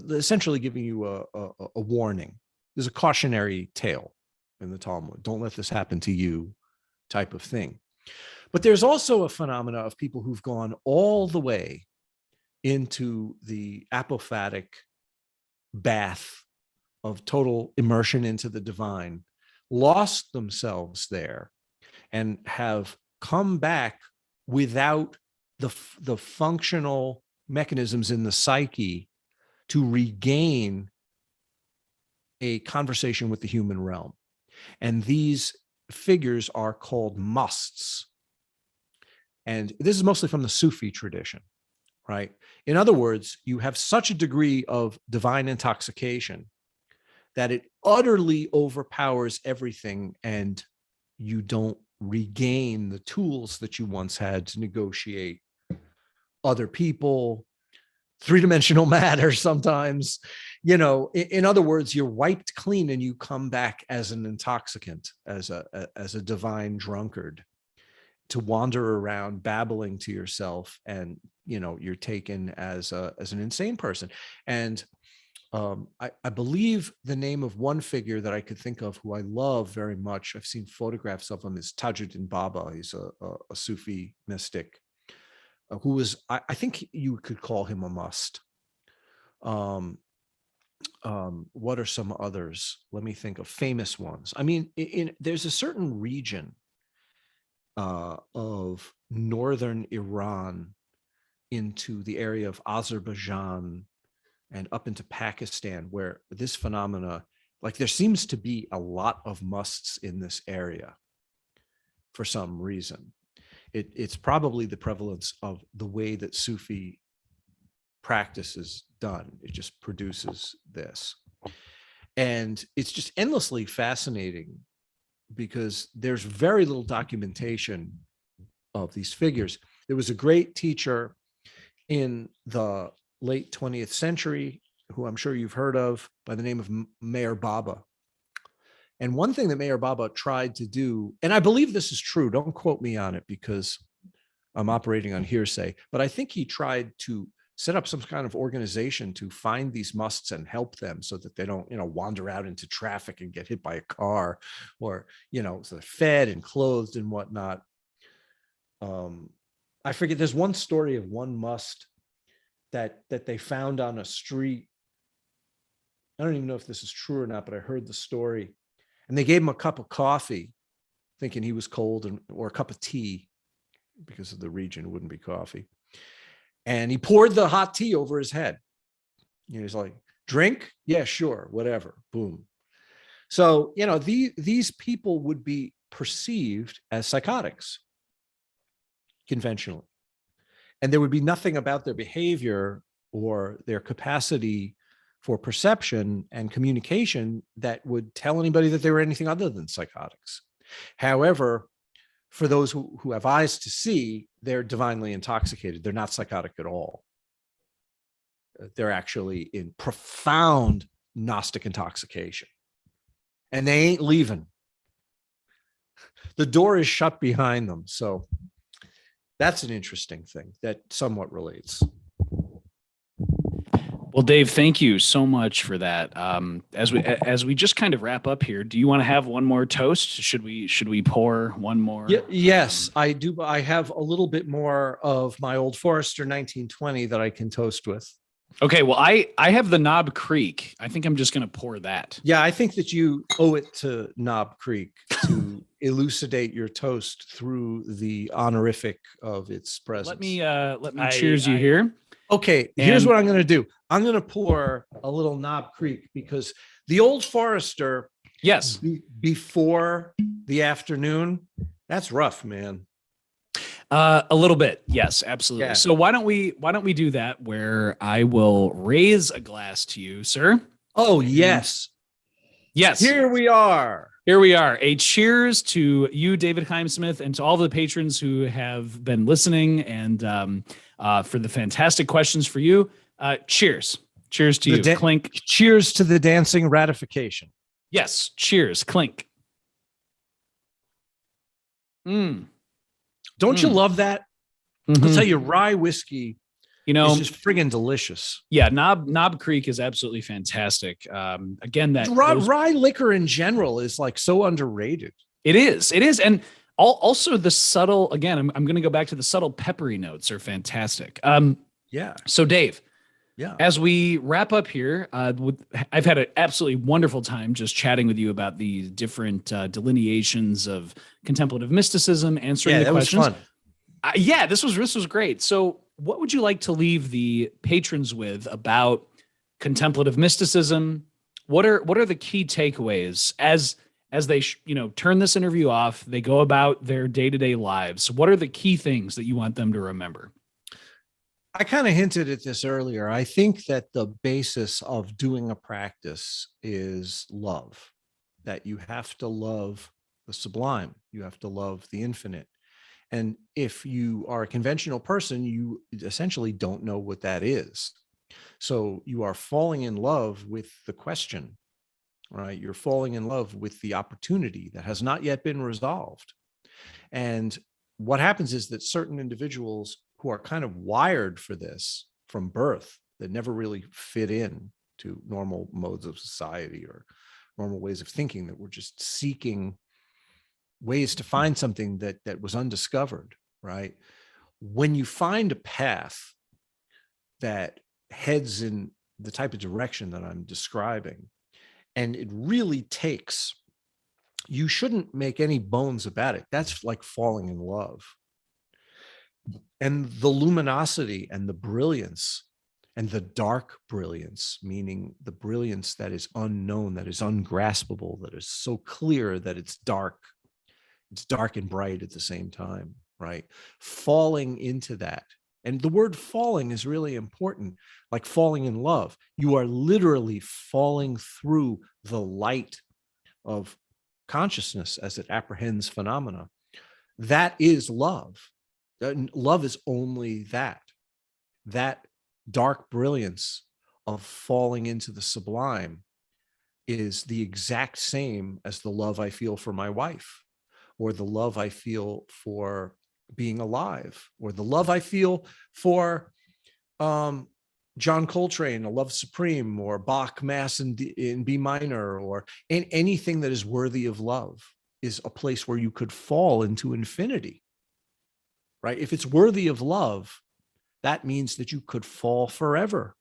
essentially giving you a warning. There's a cautionary tale in the Talmud. Don't let this happen to you type of thing. But there's also a phenomena of people who've gone all the way into the apophatic bath of total immersion into the divine, lost themselves there, and have come back without the functional mechanisms in the psyche to regain a conversation with the human realm. And these figures are called musts. And this is mostly from the Sufi tradition. Right? In other words, you have such a degree of divine intoxication that it utterly overpowers everything, and you don't regain the tools that you once had to negotiate other people, three-dimensional matter sometimes. In other words, you're wiped clean and you come back as an intoxicant, as a divine drunkard, to wander around babbling to yourself, and you're taken as an insane person. And I believe the name of one figure that I could think of who I love very much, I've seen photographs of him, is Tajuddin Baba. He's a Sufi mystic who was, I think you could call him a must. What are some others? Let me think of famous ones. I mean, there's a certain region of northern Iran into the area of Azerbaijan and up into Pakistan, where this phenomena, like there seems to be a lot of musts in this area for some reason. It's probably the prevalence of the way that Sufi practice is done. It just produces this. And it's just endlessly fascinating because there's very little documentation of these figures. There was a great teacher in the late 20th century, who I'm sure you've heard of, by the name of Meir Baba. And one thing that Meir Baba tried to do, and I believe this is true, don't quote me on it because I'm operating on hearsay, but I think he tried to set up some kind of organization to find these musts and help them so that they don't, wander out into traffic and get hit by a car, or, so they're fed and clothed and whatnot. I forget, there's one story of one must that they found on a street. I don't even know if this is true or not, but I heard the story. And they gave him a cup of coffee, thinking he was cold, or a cup of tea, because of the region, it wouldn't be coffee. And he poured the hot tea over his head. He's like, drink? Yeah, sure, whatever. Boom. So, these people would be perceived as psychotics conventionally. And there would be nothing about their behavior or their capacity for perception and communication that would tell anybody that they were anything other than psychotics. However, for those who have eyes to see, they're divinely intoxicated. They're not psychotic at all. They're actually in profound Gnostic intoxication. And they ain't leaving. The door is shut behind them. So that's an interesting thing that somewhat relates. Well, Dave, thank you so much for that. As we just kind of wrap up here, do you want to have one more toast? Should we pour one more? Yes, I do. I have a little bit more of my Old Forester 1920 that I can toast with. Okay, well, I have the Knob Creek. I think I'm just going to pour that. Yeah, I think that you owe it to Knob Creek to elucidate your toast through the honorific of its presence. Let me cheers you here. Okay, here's what I'm going to do. I'm going to pour a little Knob Creek, because the Old Forester, yes, before the afternoon, that's rough, man. A little bit. Yes, absolutely. Yeah. So why don't we do that, where I will raise a glass to you, sir? Oh, yes. Yes. Here we are. A cheers to you, David Chaim Smith, and to all the patrons who have been listening, and for the fantastic questions for you. Cheers. Cheers to you. Clink. Cheers to the dancing ratification. Yes. Cheers. Clink. Don't you love that? Mm-hmm. I'll tell you, rye whiskey, is just friggin' delicious. Yeah, Knob Creek is absolutely fantastic. Again, that rye liquor in general is like so underrated. It is, and also the subtle. Again, I'm going to go back to the subtle peppery notes are fantastic. Yeah. So, Dave. Yeah. As we wrap up here, I've had an absolutely wonderful time just chatting with you about the different delineations of contemplative mysticism, answering the questions. Was fun. This was great. So, what would you like to leave the patrons with about contemplative mysticism? What are the key takeaways as they turn this interview off? They go about their day-to-day lives. What are the key things that you want them to remember? I kind of hinted at this earlier. I think that the basis of doing a practice is love, that you have to love the sublime. You have to love the infinite. And if you are a conventional person, you essentially don't know what that is. So you are falling in love with the question, right? You're falling in love with the opportunity that has not yet been resolved. And what happens is that certain individuals who are kind of wired for this from birth, that never really fit in to normal modes of society or normal ways of thinking, that we're just seeking ways to find something that was undiscovered, right? When you find a path that heads in the type of direction that I'm describing, and it really takes, you shouldn't make any bones about it. That's like falling in love. And the luminosity and the brilliance and the dark brilliance, meaning the brilliance that is unknown, that is ungraspable, that is so clear that it's dark and bright at the same time, right? Falling into that. And the word falling is really important, like falling in love. You are literally falling through the light of consciousness as it apprehends phenomena. That is love. Love is only that dark brilliance of falling into the sublime is the exact same as the love I feel for my wife, or the love I feel for being alive, or the love I feel for John Coltrane, A Love Supreme, or Bach Mass in B minor, or anything that is worthy of love is a place where you could fall into infinity. Right? If it's worthy of love, that means that you could fall forever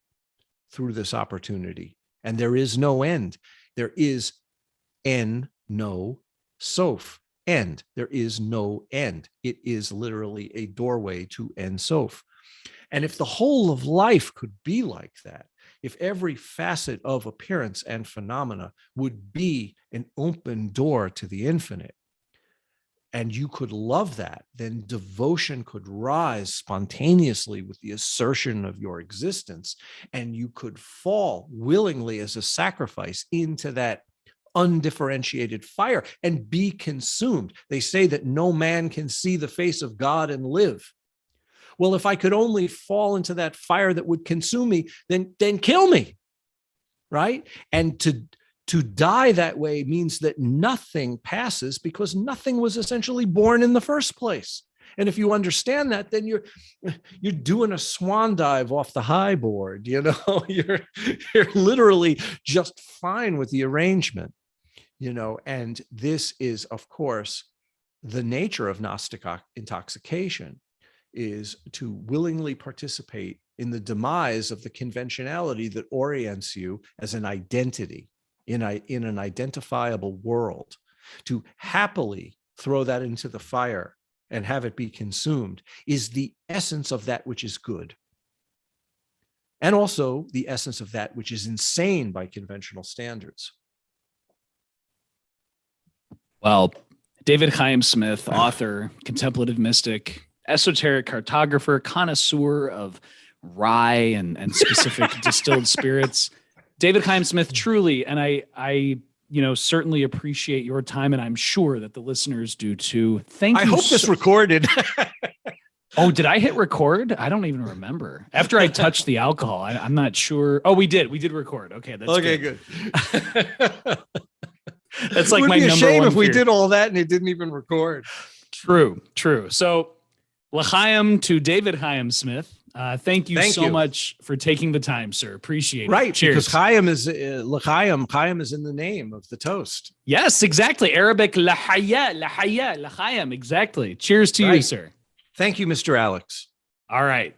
through this opportunity. And there is no end. There is no sof, end. There is no end. It is literally a doorway to Ein Sof. And if the whole of life could be like that, if every facet of appearance and phenomena would be an open door to the infinite, and you could love that, then devotion could rise spontaneously with the assertion of your existence, and you could fall willingly as a sacrifice into that undifferentiated fire and be consumed. They say that no man can see the face of God and live. Well, if I could only fall into that fire that would consume me, then kill me, right? And to die that way means that nothing passes, because nothing was essentially born in the first place. And if you understand that, then you're doing a swan dive off the high board. You're literally just fine with the arrangement. And this is, of course, the nature of Gnostic intoxication, is to willingly participate in the demise of the conventionality that orients you as an identity in an identifiable world. To happily throw that into the fire and have it be consumed is the essence of that which is good, and also the essence of that which is insane by conventional standards. Well, David Chaim Smith, author, contemplative mystic, esoteric cartographer, connoisseur of rye and specific distilled spirits. David Chaim Smith, truly, and I certainly appreciate your time, and I'm sure that the listeners do too. Thank you. I hope this recorded. Oh, did I hit record? I don't even remember. After I touched the alcohol, I'm not sure. Oh, we did record. Okay, that's good. That's like it would my be a number shame one if we fear. did all that and it didn't even record. True. So, L'chaim to David Chaim Smith. Thank you so much for taking the time, sir. Appreciate it. Right, Cheers. because Chaim is L'chaim. Chaim is in the name of the toast. Yes, exactly. Arabic L'chaim. Exactly. Cheers to you, sir. Thank you, Mr. Alex. All right.